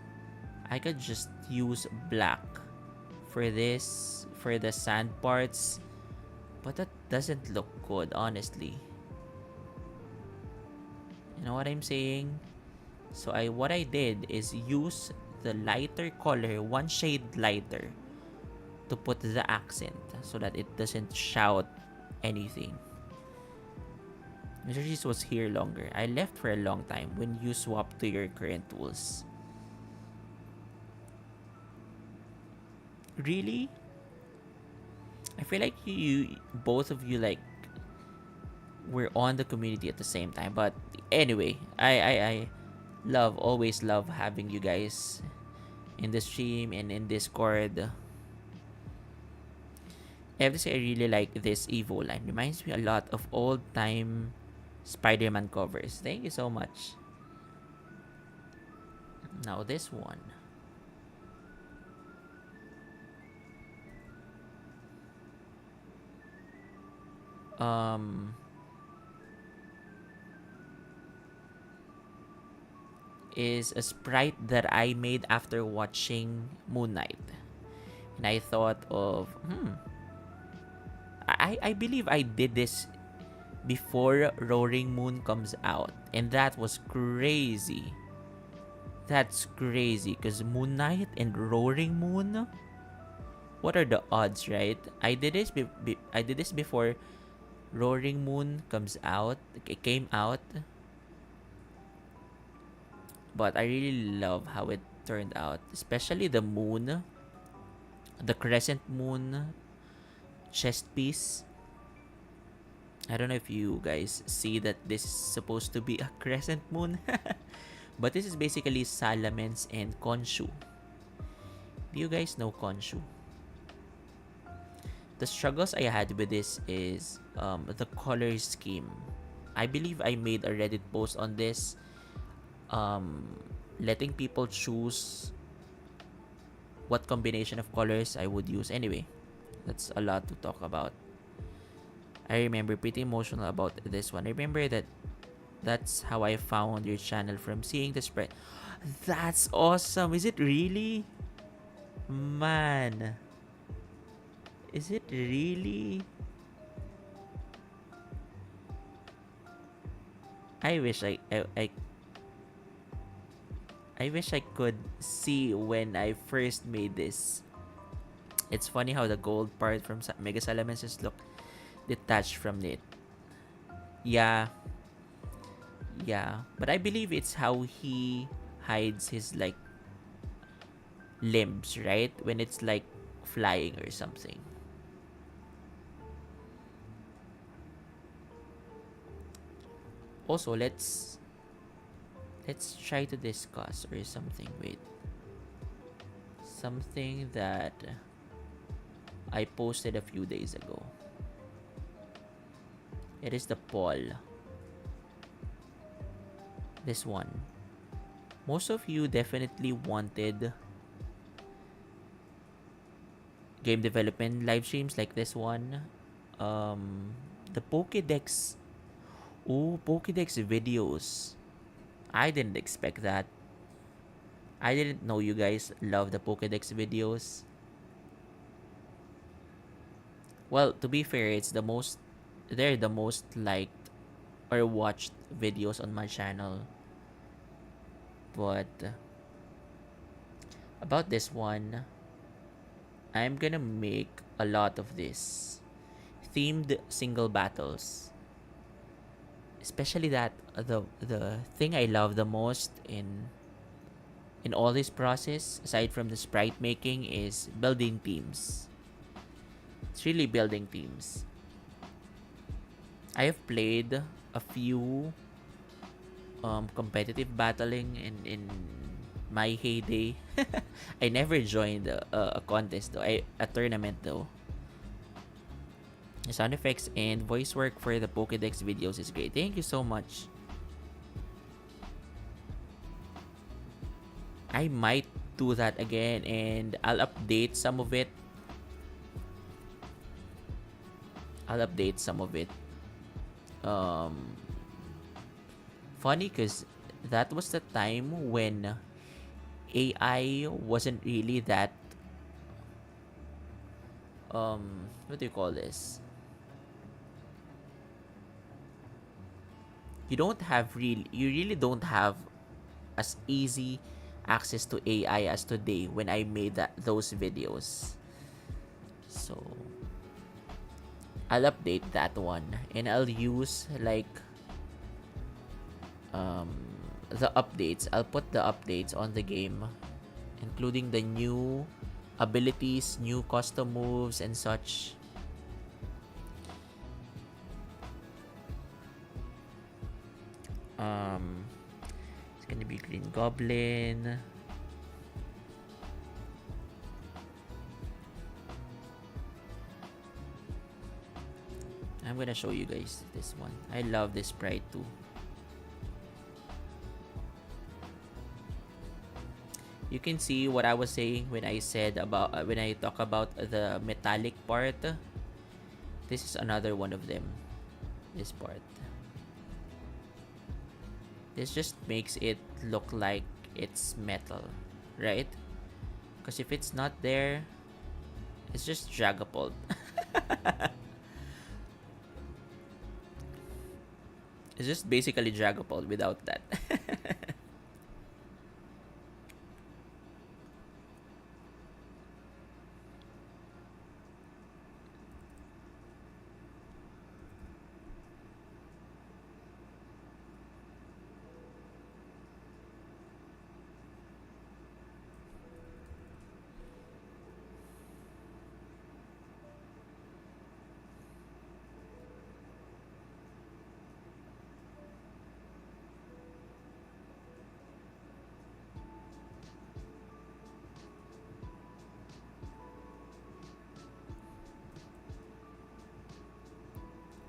I could just use black for this, for the sand parts, but that doesn't look good, honestly. You know what I'm saying? So what I did is use the lighter color, one shade lighter, to put the accent so that it doesn't shout anything. Mr. Cheese was here longer. I left for a long time when you swap to your current tools. Really? I feel like you both of you, like, were on the community at the same time. But anyway, I always love having you guys in the stream and in Discord. I have to say, I really like this Evo line. Reminds me a lot of old-time Spider-Man covers. Thank you so much. Now this one. Is a sprite that I made after watching Moon Knight. And I thought of, I believe I did this before Roaring Moon comes out. And that was crazy. That's crazy, because Moon Knight and Roaring Moon, what are the odds, right? I did this before Roaring Moon came out. But I really love how it turned out, especially the moon, the crescent moon chest piece. I don't know if you guys see that this is supposed to be a crescent moon. But this is basically Salamence and Khonshu. Do you guys know Konshu? The struggles I had with this is the color scheme. I believe I made a Reddit post on this, um, letting people choose what combination of colors I would use. Anyway, that's a lot to talk about. I remember pretty emotional about this one. I remember that's how I found your channel, from seeing the spread. That's awesome. Is it really? Man. Is it really? I wish I wish I could see when I first made this. It's funny how the gold part from Mega Salamence just look detached from it. Yeah, yeah. But I believe it's how he hides his like limbs, right? When it's like flying or something. Also, let's try to discuss or something. Wait. Something that I posted a few days ago. It is the poll. This one. Most of you definitely wanted game development live streams like this one. The Pokédex. Oh, Pokédex videos. I didn't expect that. I didn't know you guys love the Pokédex videos. Well, to be fair, they're the most liked or watched videos on my channel. But about this one, I'm gonna make a lot of this themed single battles. Especially that the thing I love the most in all this process, aside from the sprite making, is building teams. It's really building teams. I have played a few competitive battling in my heyday. I never joined a contest though, a tournament though. The sound effects and voice work for the Pokédex videos is great. Thank you so much. I might do that again, and I'll update some of it. I'll update some of it. Um, Funny because that was the time when AI wasn't really that what do you call this? You really don't have as easy access to AI as today when I made those videos. So I'll update that one, and I'll use like um the updates. I'll put the updates on the game, including the new abilities, new custom moves, and such. It's gonna be Green Goblin. I'm gonna show you guys this one. I love this sprite too. You can see what I was saying when I said about when I talk about the metallic part. This is another one of them. This part. This just makes it look like it's metal, right? Because if it's not there, it's just Dragapult. It's just basically Dragapult without that.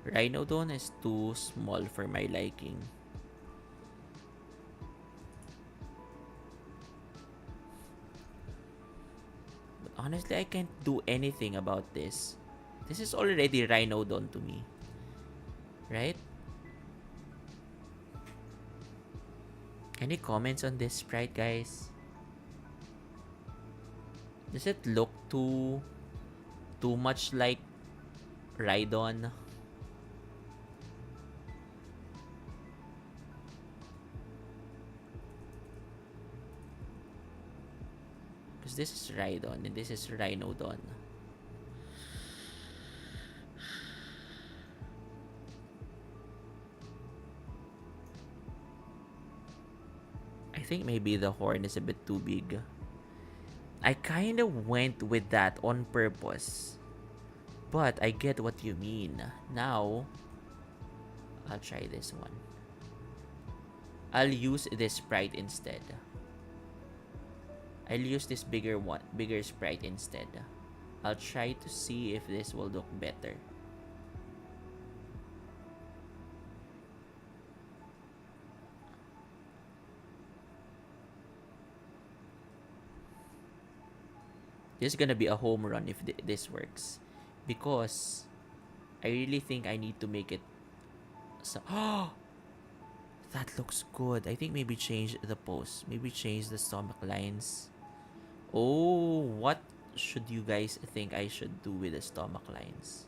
Rhinodon is too small for my liking. But honestly, I can't do anything about this. This is already Rhinodon to me. Right? Any comments on this sprite, guys? Does it look too much like Rhydon? Because this is Rhydon and this is Rhinodon. I think maybe the horn is a bit too big. I kind of went with that on purpose. But I get what you mean. Now, I'll try this one. I'll use this sprite instead. I'll use this bigger sprite instead. I'll try to see if this will look better. This is gonna be a home run if this works. Because I really think I need to make it so that looks good. I think maybe change the pose. Maybe change the stomach lines. Oh, what should you guys think I should do with the stomach lines?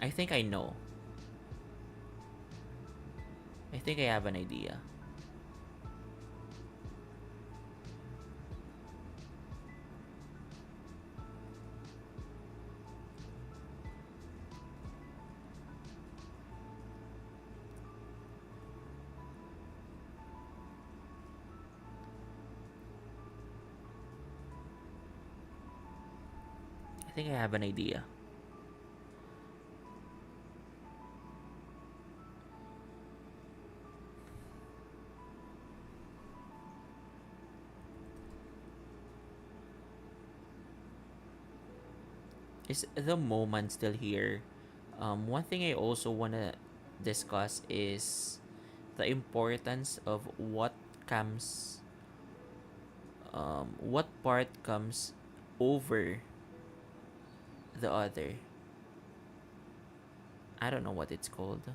I think I know. I think I have an idea. I think I have an idea. Is the moment still here? One thing I also want to discuss is the importance of what part comes over the other. I don't know what it's called.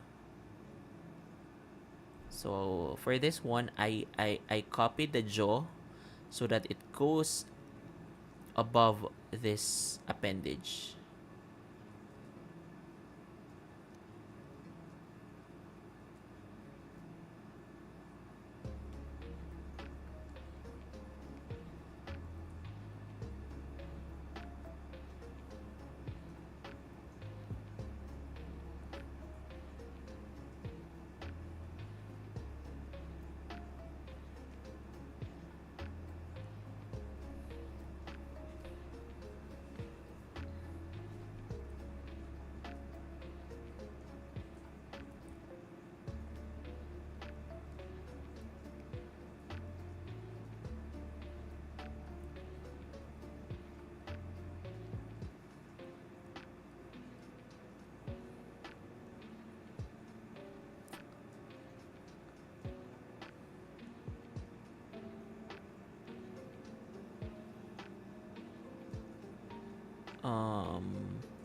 So for this one, I copied the jaw so that it goes above this appendage.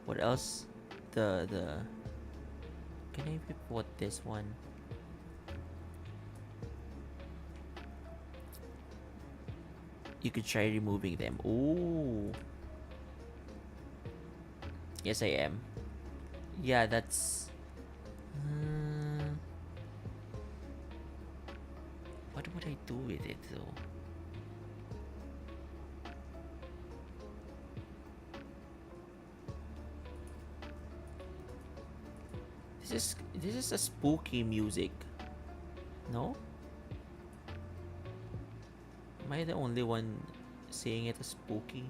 What else? The can I report this one? You could try removing them. Ooh. Yes, I am. Yeah, that's. What would I do with it though? This is a spooky music. No? Am I the only one saying it as spooky?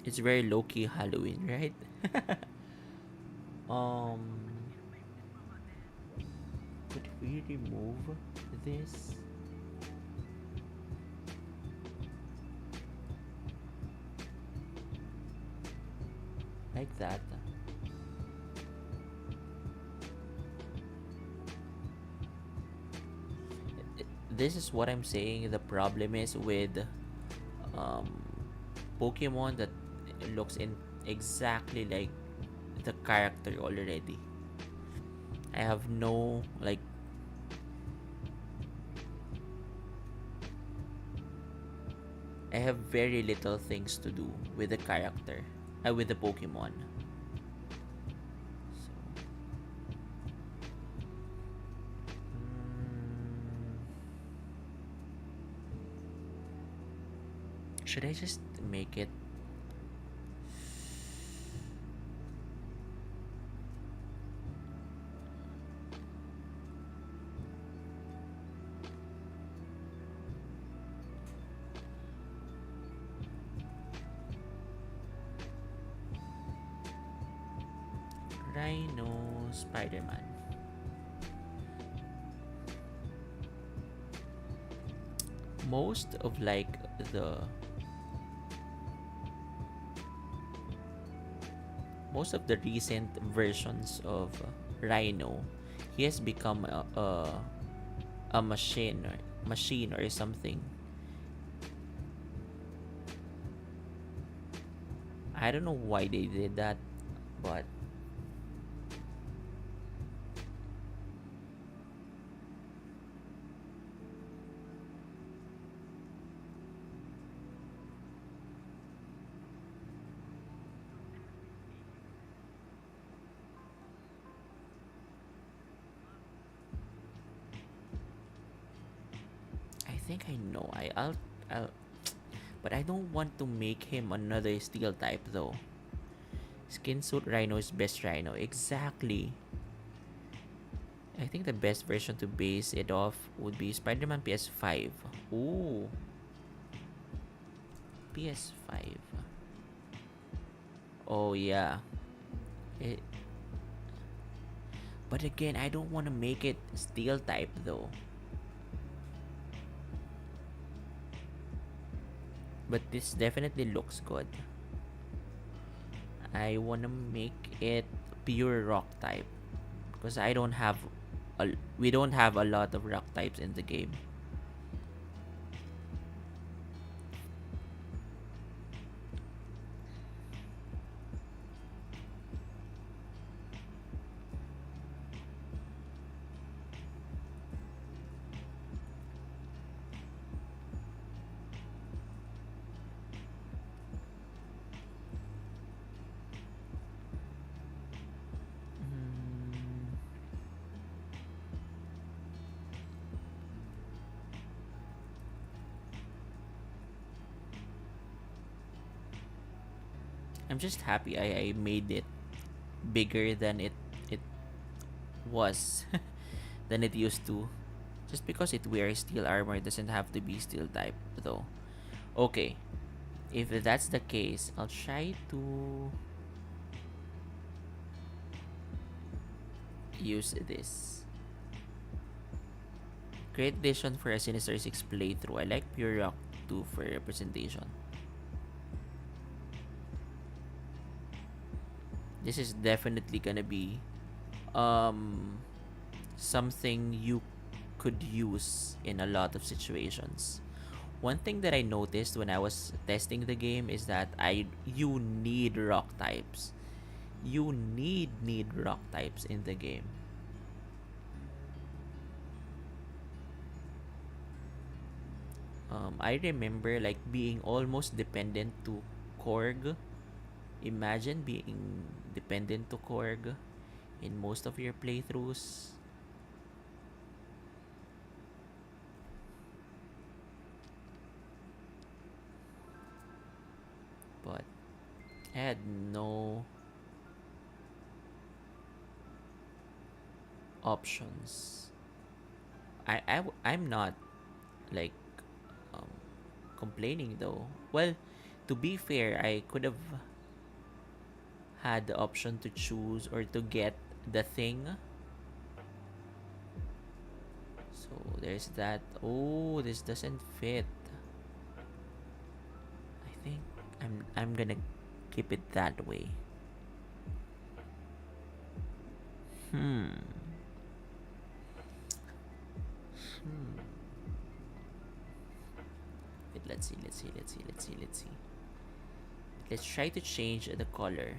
It's very low-key Halloween, right? um could we remove this like that? This is what I'm saying. The problem is with um, Pokemon that looks in exactly like the character already. I have no like I have very little things to do with the character, with the Pokemon. So, should I just make it? Rhino Spider-Man. Most of like the most of the recent versions of Rhino, he has become a machine or something. I don't know why they did that, but I think I know. I'll but I don't want to make him another steel type though. Skin suit Rhino is best Rhino. Exactly. I think the best version to base it off would be Spider-Man PS5. Ooh, PS5. Oh yeah. It, but again, I don't want to make it steel type though. But this definitely looks good. I want to make it pure rock type because I don't have we don't have a lot of rock types in the game. Mm, I'm just happy I made it bigger than it was than it used to. Just because it wears steel armor doesn't have to be steel type though. Okay, if that's the case, I'll try to use this. Great addition for a Sinister 6 playthrough. I like Pure Rock 2 for representation. This is definitely gonna be um something you could use in a lot of situations. One thing that I noticed when I was testing the game is that I you need rock types. You need rock types in the game. I remember like being almost dependent to Korg. Imagine being dependent to Korg in most of your playthroughs. But I had no options. I'm not like um, complaining though. Well, To be fair, I could have had the option to choose or to get the thing. So there's that. Oh, this doesn't fit. I think I'm gonna keep it that way. Hmm. Wait, let's see. Let's try to change the color.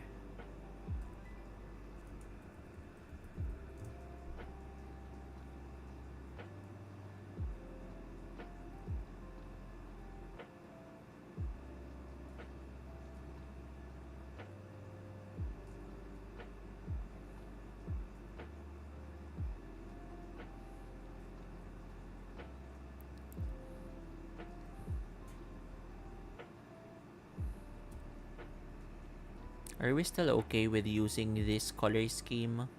Are we still okay with using this color scheme?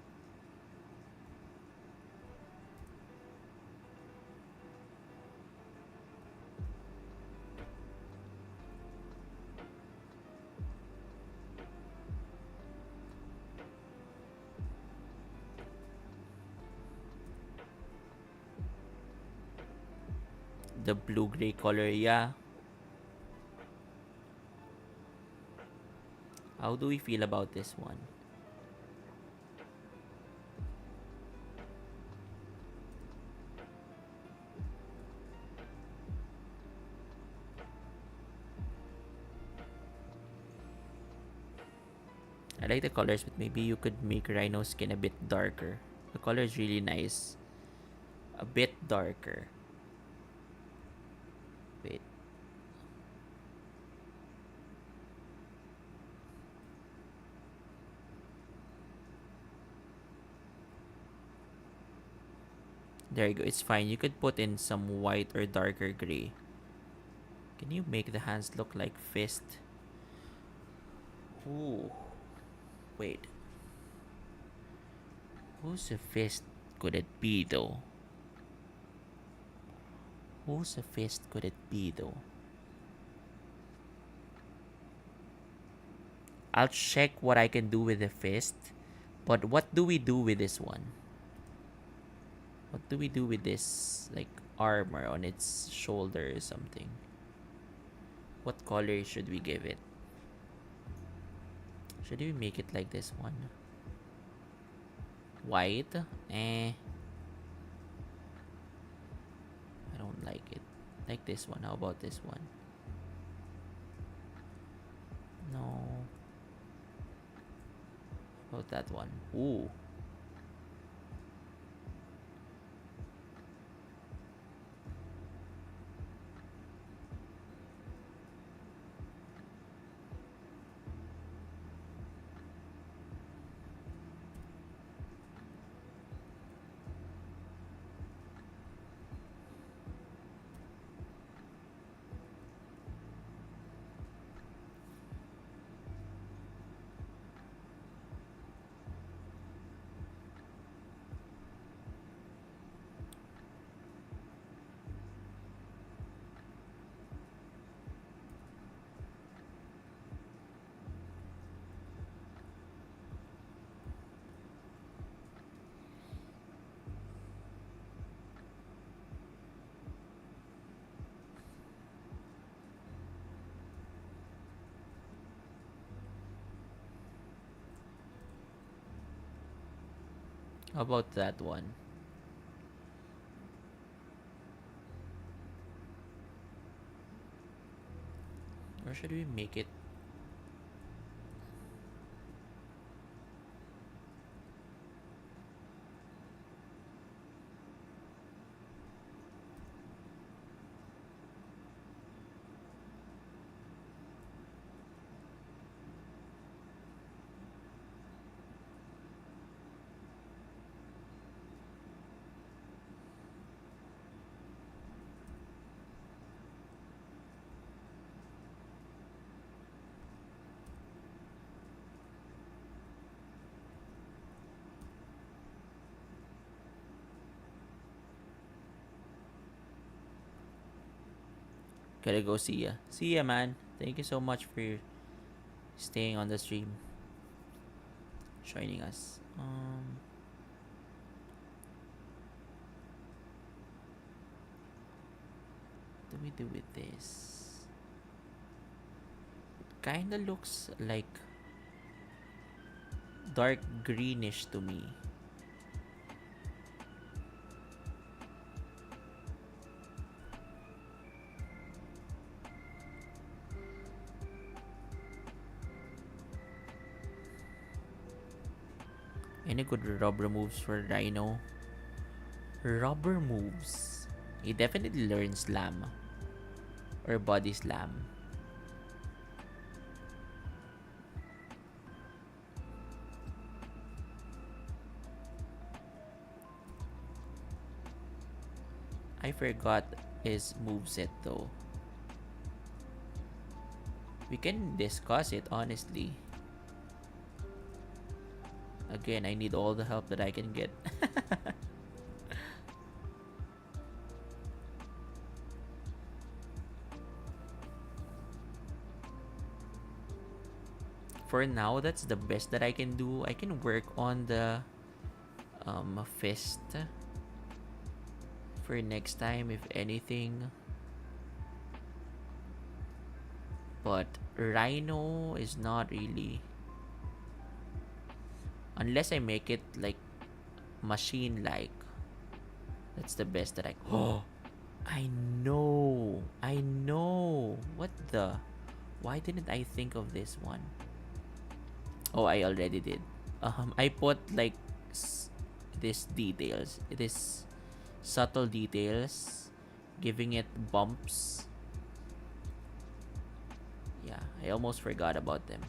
The blue-gray color, yeah. How do we feel about this one? I like the colors, but maybe you could make Rhino skin a bit darker. The color is really nice. A bit darker. Wait. There you go. It's fine. You could put in some white or darker gray. Can you make the hands look like fist? Ooh. Wait. Whose fist could it be though? Whose fist could it be though? I'll check what I can do with the fist. But what do we do with this one? What do we do with this, like, armor on its shoulder or something? What color should we give it? Should we make it like this one? White? I don't like it. Like this one. How about this one? No. How about that one? Ooh. How about that one? Or should we make it? Gotta go see ya. See ya, man. Thank you so much for staying on the stream, joining us. What do we do with this? It kinda looks like dark greenish to me. Any good rubber moves for Rhino? Rubber moves. He definitely learns slam or body slam. I forgot his moveset though. We can discuss it honestly. Again, I need all the help that I can get. For now, that's the best that I can do. I can work on the fist for next time, if anything. But Rhino is not really, unless I make it like machine like. That's the best that I. Oh, I know. What the? Why didn't I think of this one? Oh, I already did. I put like this details. It is subtle details, giving it bumps. Yeah, I almost forgot about them.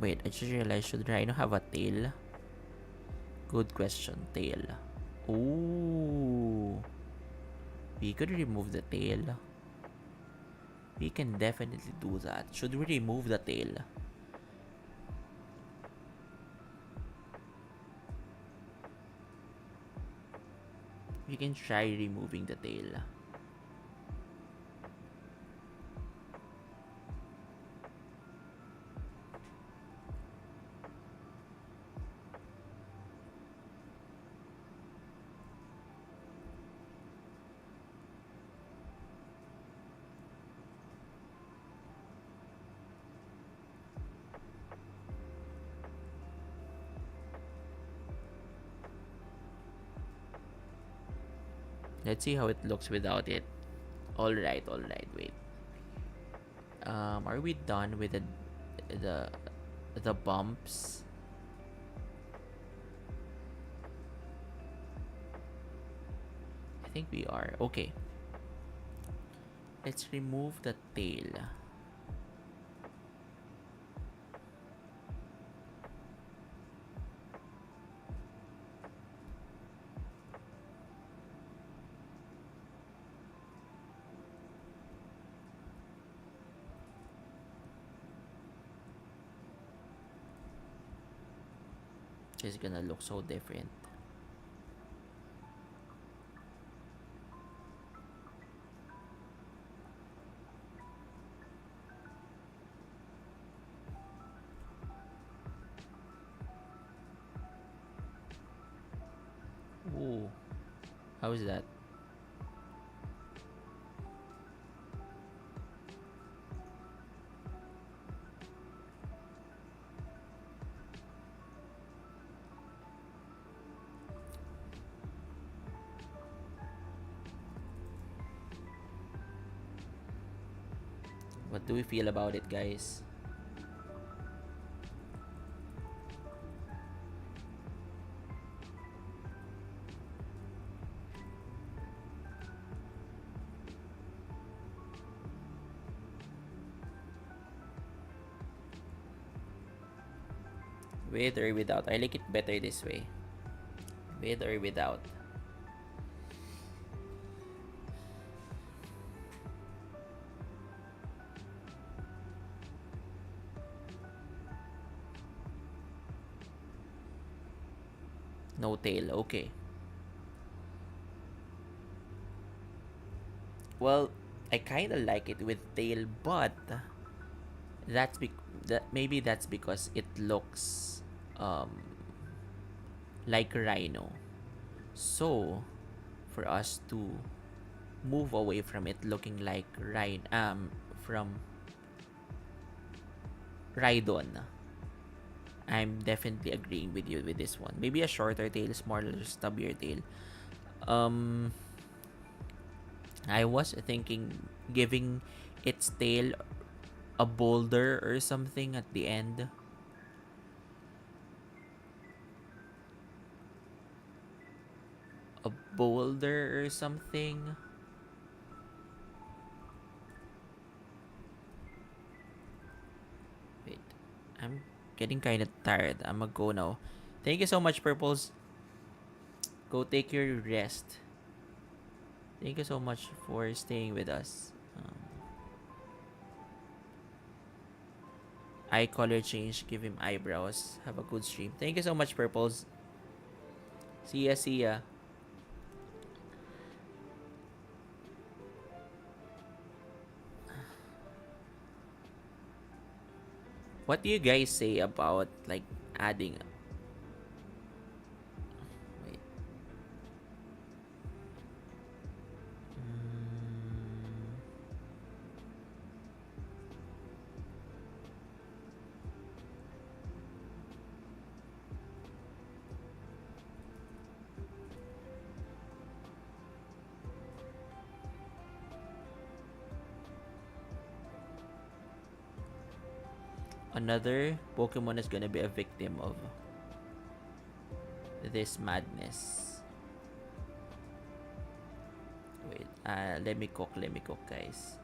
Wait, I just realized, should Rhino have a tail? Good question, tail. Ooh. We could remove the tail. We can definitely do that. Should we remove the tail? We can try removing the tail. Let's see how it looks without it. Alright, wait. Are we done with the the bumps? I think we are. Okay. Let's remove the tail. It's gonna look so different. How's that? What do we feel about it, guys? With or without? I like it better this way. With or without? No tail. Okay. Well, I kind of like it with tail, but that's maybe that's because it looks um like a rhino. So, for us to move away from it looking like from Rhydon, I'm definitely agreeing with you with this one. Maybe a shorter tail, smaller, stubbier tail. Um, I was thinking giving its tail a boulder or something at the end. A boulder or something. Wait, I'm getting kind of tired. I'm gonna go now. Thank you so much, Purples. Go take your rest. Thank you so much for staying with us. Eye color change, give him eyebrows. Have a good stream. Thank you so much, Purples. See ya, see ya. What do you guys say about like adding? Wait. Another Pokemon is gonna be a victim of this madness. Wait, let me cook, guys.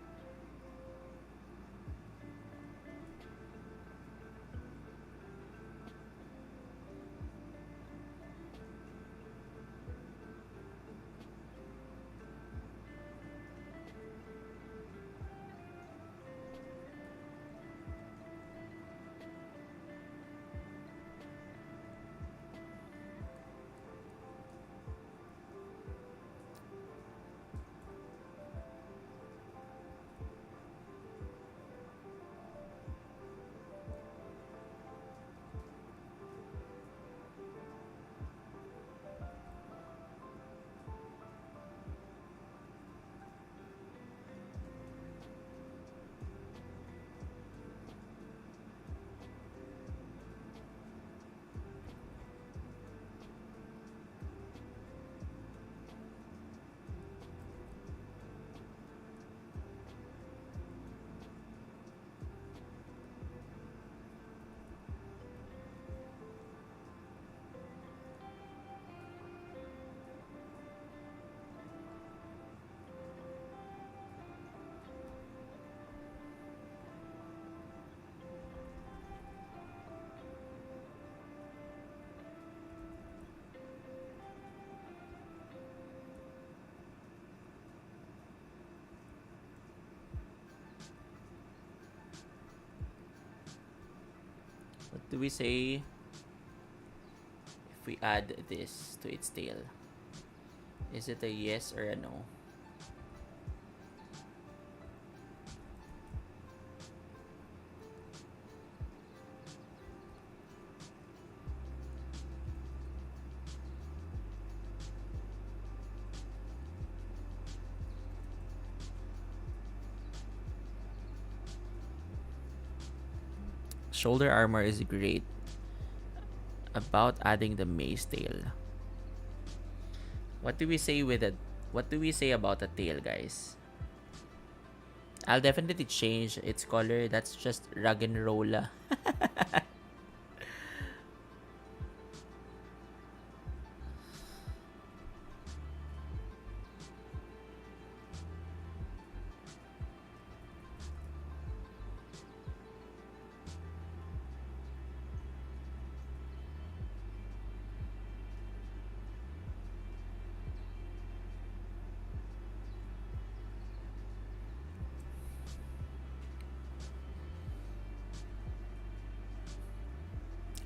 What do we say if we add this to its tail? Is it a yes or a no? Shoulder armor is great. About adding the mace tail. What do we say with it? What do we say about the tail, guys? I'll definitely change its color. That's just rag and roll.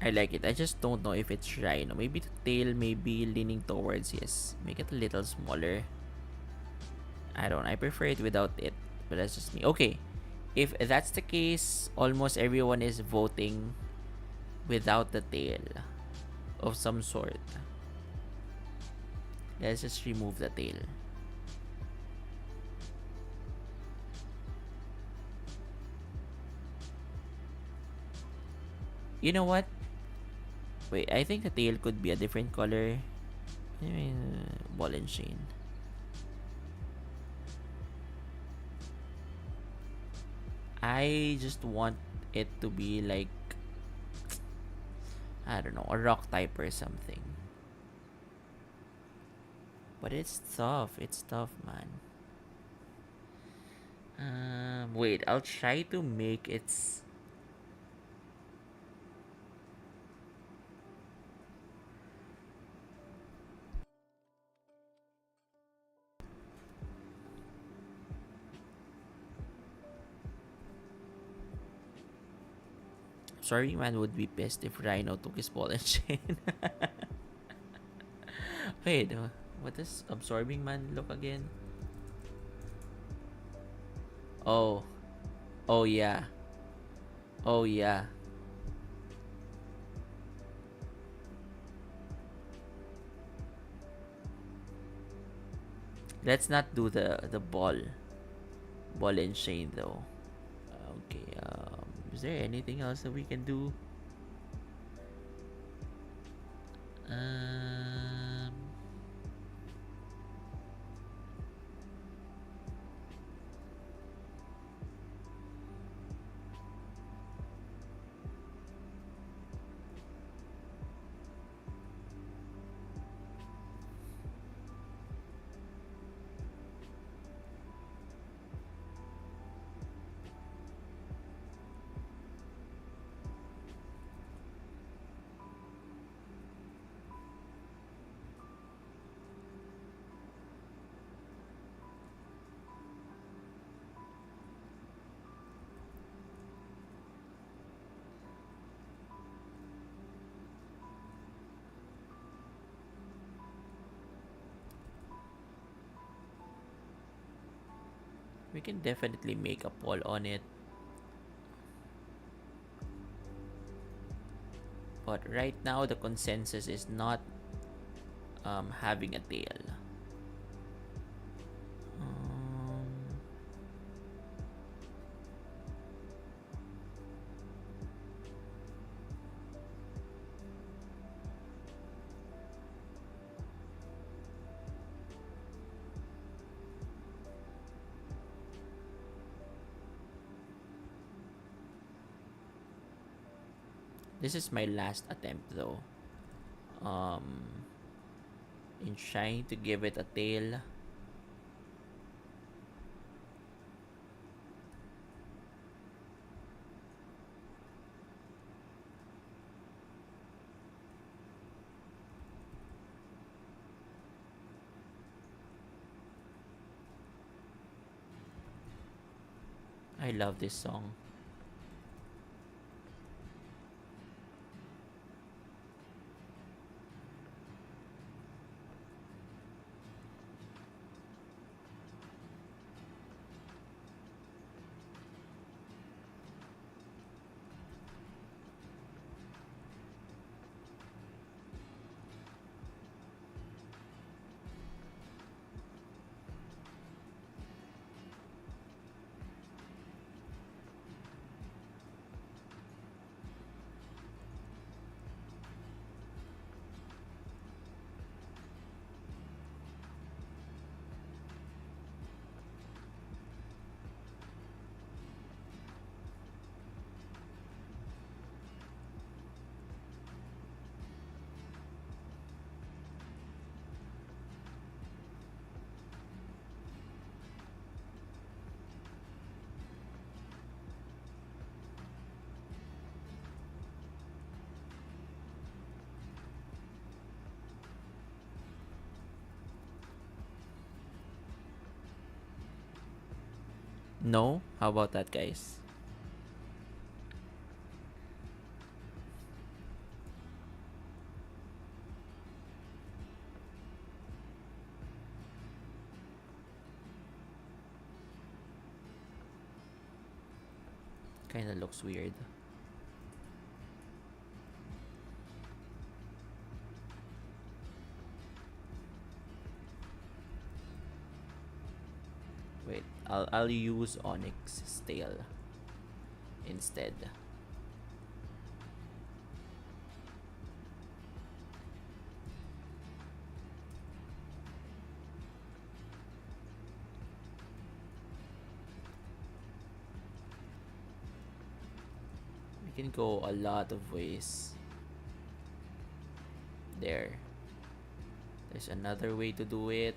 I like it. I just don't know if it's rhino. Maybe the tail may be leaning towards yes. Make it a little smaller. I don't know. I prefer it without it. But that's just me. Okay. If that's the case, almost everyone is voting without the tail of some sort. Let's just remove the tail. You know what? Wait, I think the tail could be a different color. Ball and chain. I just want it to be like, I don't know, a rock type or something. But it's tough. It's tough, man. Wait, I'll try to make its. Sorry, man would be pissed if Rhino took his ball and chain. Wait, what does Absorbing Man look again? Oh. Oh, yeah. Oh, yeah. Let's not do the ball and chain though. Okay. Is there anything else that we can do? Um. We can definitely make a poll on it. But right now, the consensus is not having a tail. Um, this is my last attempt though. In trying to give it a tail. I love this song. No? How about that, guys? Kinda looks weird. Wait, I'll use Onyx tail instead. We can go a lot of ways. There. There's another way to do it.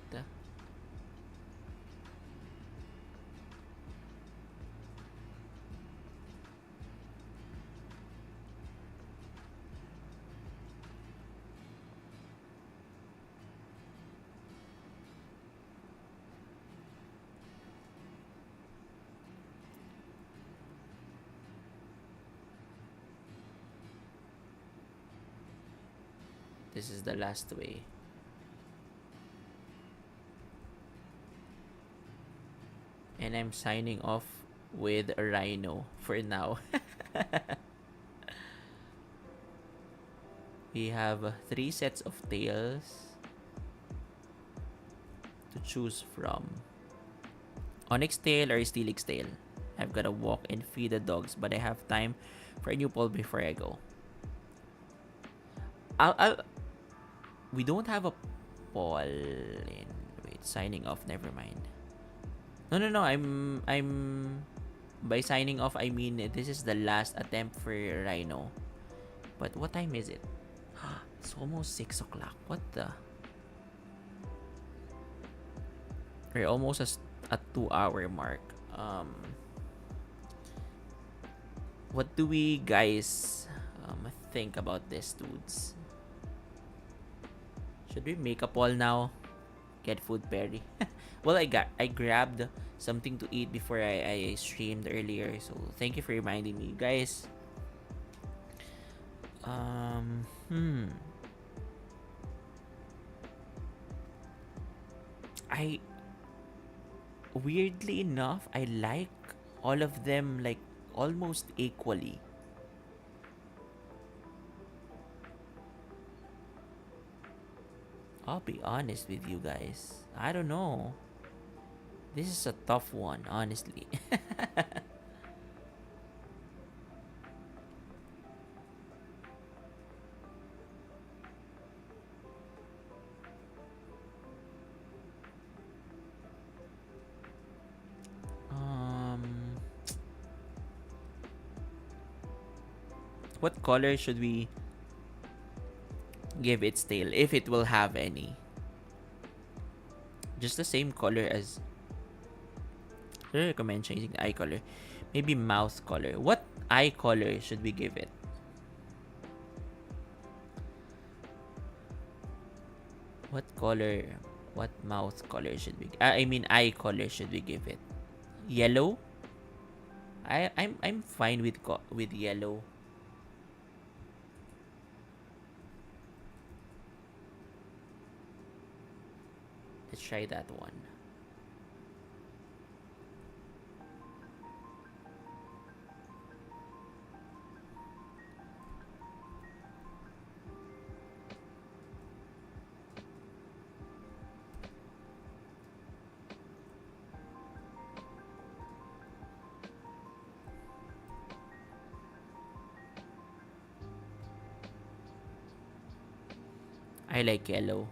This is the last way. And I'm signing off with a rhino for now. We have 3 sets of tails to choose from. Onyx tail or Steelix tail. I've gotta walk and feed the dogs, but I have time for a new poll before I go. I'll we don't have a poll in. Wait, signing off. Never mind. No. I'm by signing off. I mean this is the last attempt for Rhino. But what time is it? It's almost 6 o'clock. What the? We're almost a 2 hour mark. What do we guys think about this, dudes? Should we make a poll now? Get food, Perry. Well, I grabbed something to eat before I streamed earlier, so thank you for reminding me, guys. I weirdly enough, I like all of them like almost equally. I'll be honest with you guys. I don't know. This is a tough one, honestly. What color should we give its tail if it will have any? Just the same color as. I recommend changing the eye color. Maybe mouth color. What eye color should we give it? What color? What mouth color should we? I mean eye color should we give it? Yellow. I'm fine with yellow. Let's try that one. I like yellow.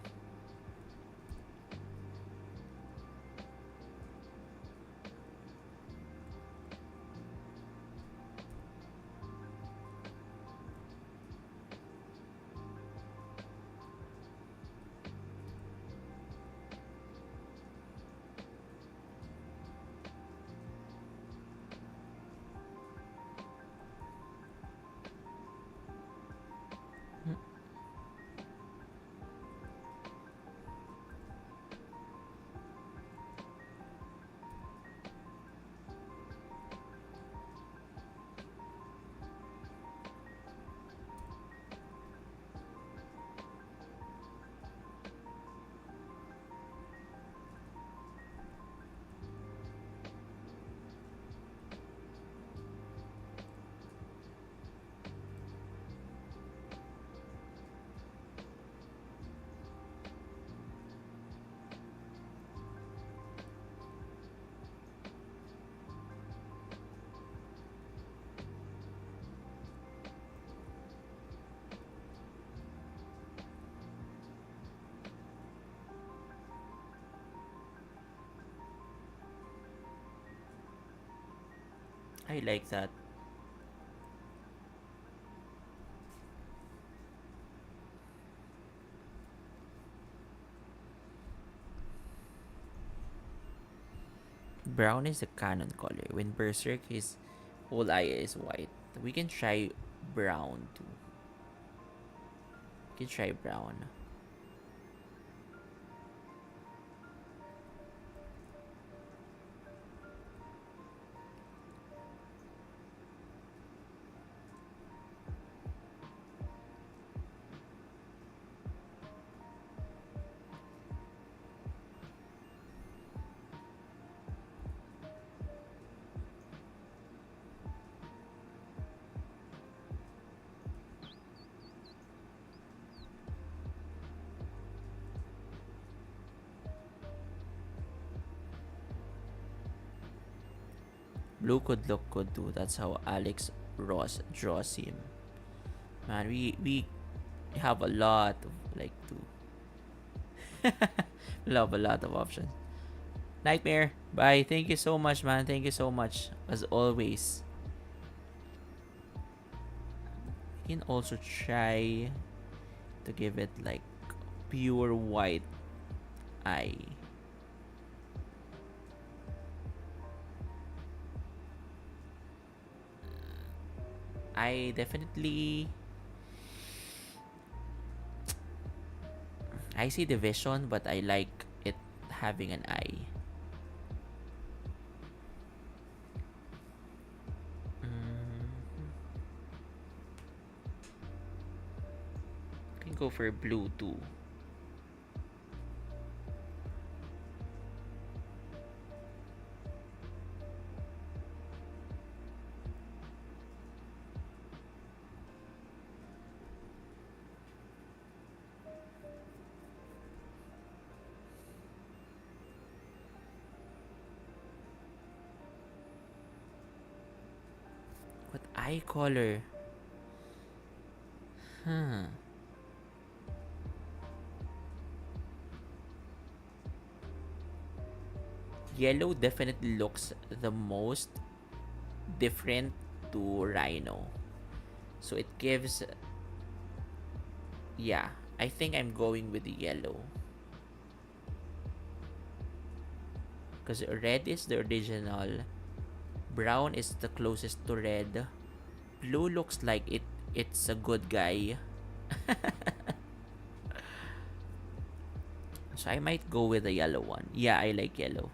I like that. Brown is the canon color. When Berserk, his whole eye is white. We can try brown too. We can try brown. Blue could look good too. That's how Alex Ross draws him. Man, we have a lot of like to we have a lot of options. Nightmare, bye. Thank you so much, man. Thank you so much as always. You can also try to give it like pure white eye. I definitely I see the vision, but I like it having an eye. Can go for blue too. What eye color? Huh. Yellow definitely looks the most different to Rhino. So it gives, yeah, I think I'm going with the yellow. Because red is the original. Brown is the closest to red. Blue looks like it's a good guy. So I might go with the yellow one. Yeah, I like yellow.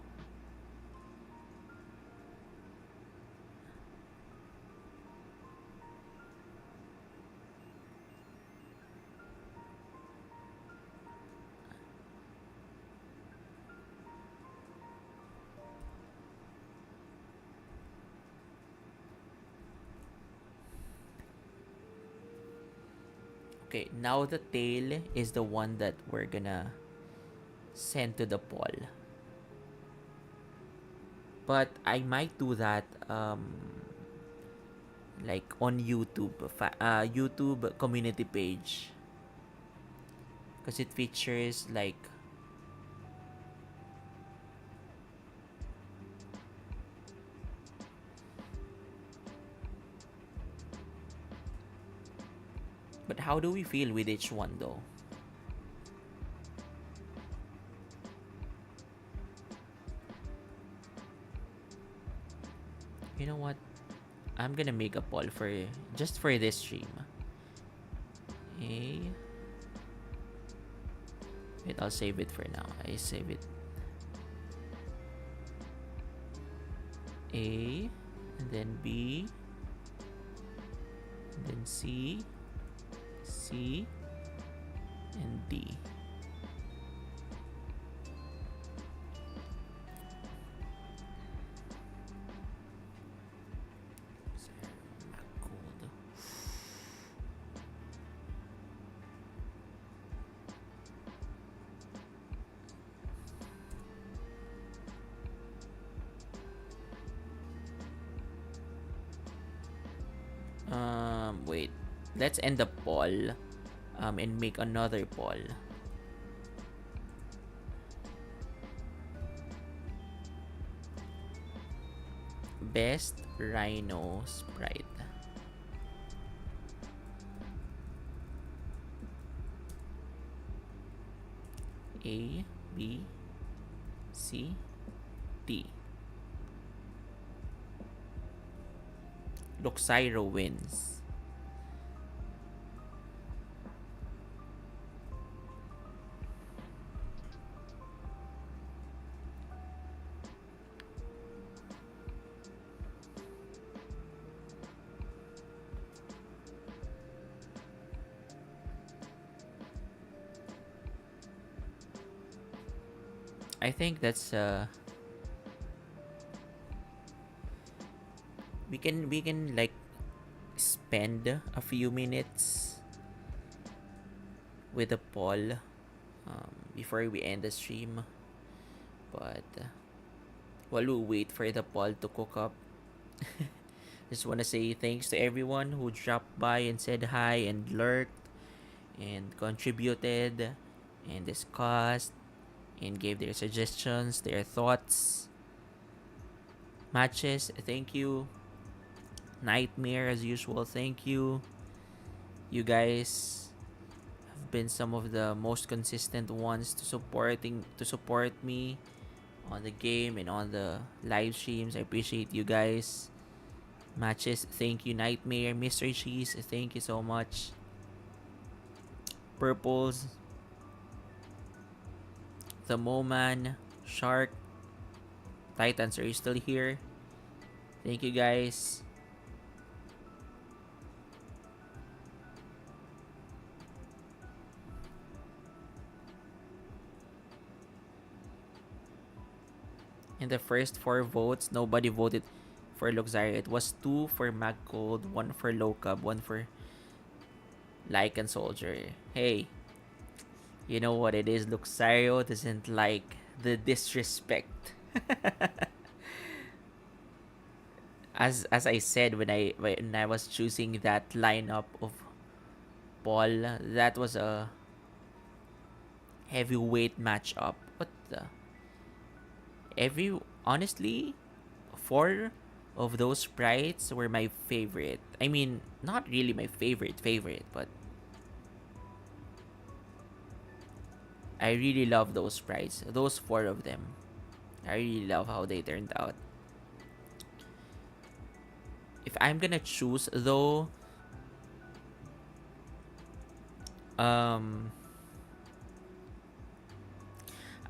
Okay, now the tail is the one that we're gonna send to the poll. But I might do that like on YouTube, YouTube community page. Because it features like but how do we feel with each one though? You know what? I'm gonna make a poll for just for this stream. A. Wait, I'll save it for now. I save it. A, and then B, and then C, C, and D. Wait. Let's end the poll and make another poll. Best Rhino Sprite. A, B, C, D. Luxairo wins. I think that's we can like spend a few minutes with a poll before we end the stream, but while we wait for the poll to cook up, just want to say thanks to everyone who dropped by and said hi and lurked and contributed and discussed and gave their suggestions, their thoughts. Matches, thank you. Nightmare, as usual, thank you. You guys have been some of the most consistent ones to support me on the game and on the live streams. I appreciate you guys. Matches, thank you. Nightmare, Mr. Cheese, thank you so much. Purples, The Moman, Shark, Titans, are you still here? Thank you guys. In the first 4 votes, nobody voted for Luxario. It was 2 for Magcold, 1 for Locub, 1 for Lycan Soldier. Hey, you know what it is? Luxario doesn't like the disrespect. as I said when I was choosing that lineup of Paul, that was a heavyweight matchup. What the? Honestly, 4 of those sprites were my favorite. I mean, not really my favorite, but I really love those sprites. Those 4 of them. I really love how they turned out. If I'm gonna choose though, I'm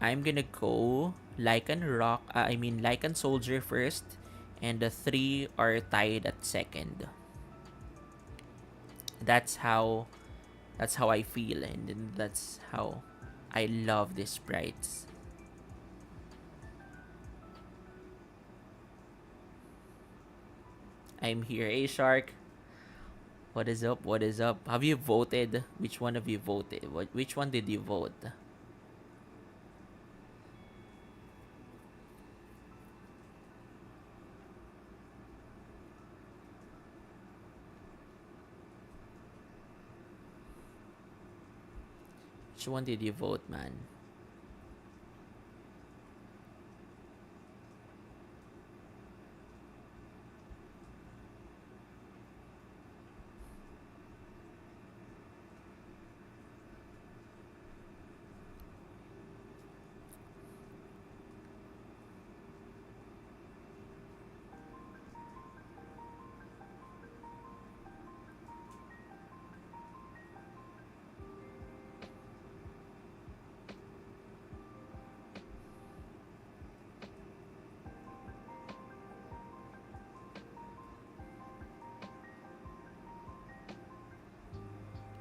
gonna go Lycan Soldier first, and the 3 are tied at second. That's how I feel, and that's how I love these sprites. I'm here. Hey Shark. What is up? What is up? Have you voted? Which one have you voted? Which one did you vote? Which one did you vote, man?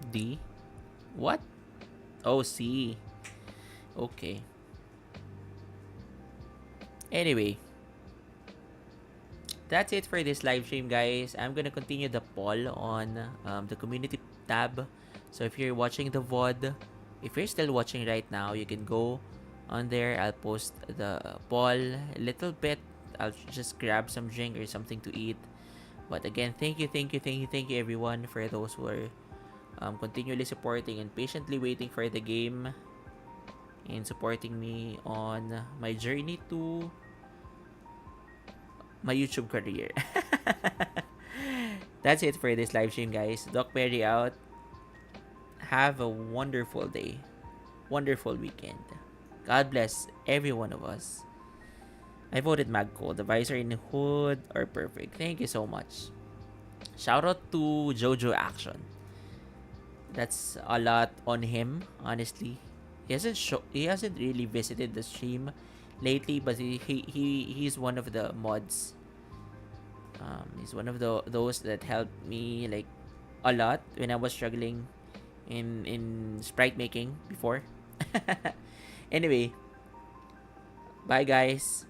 D? What? Oh, C. Okay. Anyway, that's it for this live stream, guys. I'm gonna continue the poll on the community tab. So if you're watching the VOD, if you're still watching right now, you can go on there. I'll post the poll a little bit. I'll just grab some drink or something to eat. But again, thank you, everyone, for those who are continually supporting and patiently waiting for the game and supporting me on my journey to my YouTube career. That's it for this live stream, guys. Doc Perry out. Have a wonderful day, wonderful weekend. God bless every one of us. I voted Magco. The visor in the hood are perfect. Thank you so much. Shout out to Jojo Action. That's a lot on him, honestly. He hasn't really visited the stream lately, but he's one of the mods. He's one of those that helped me like a lot when I was struggling in sprite making before. Anyway, bye guys.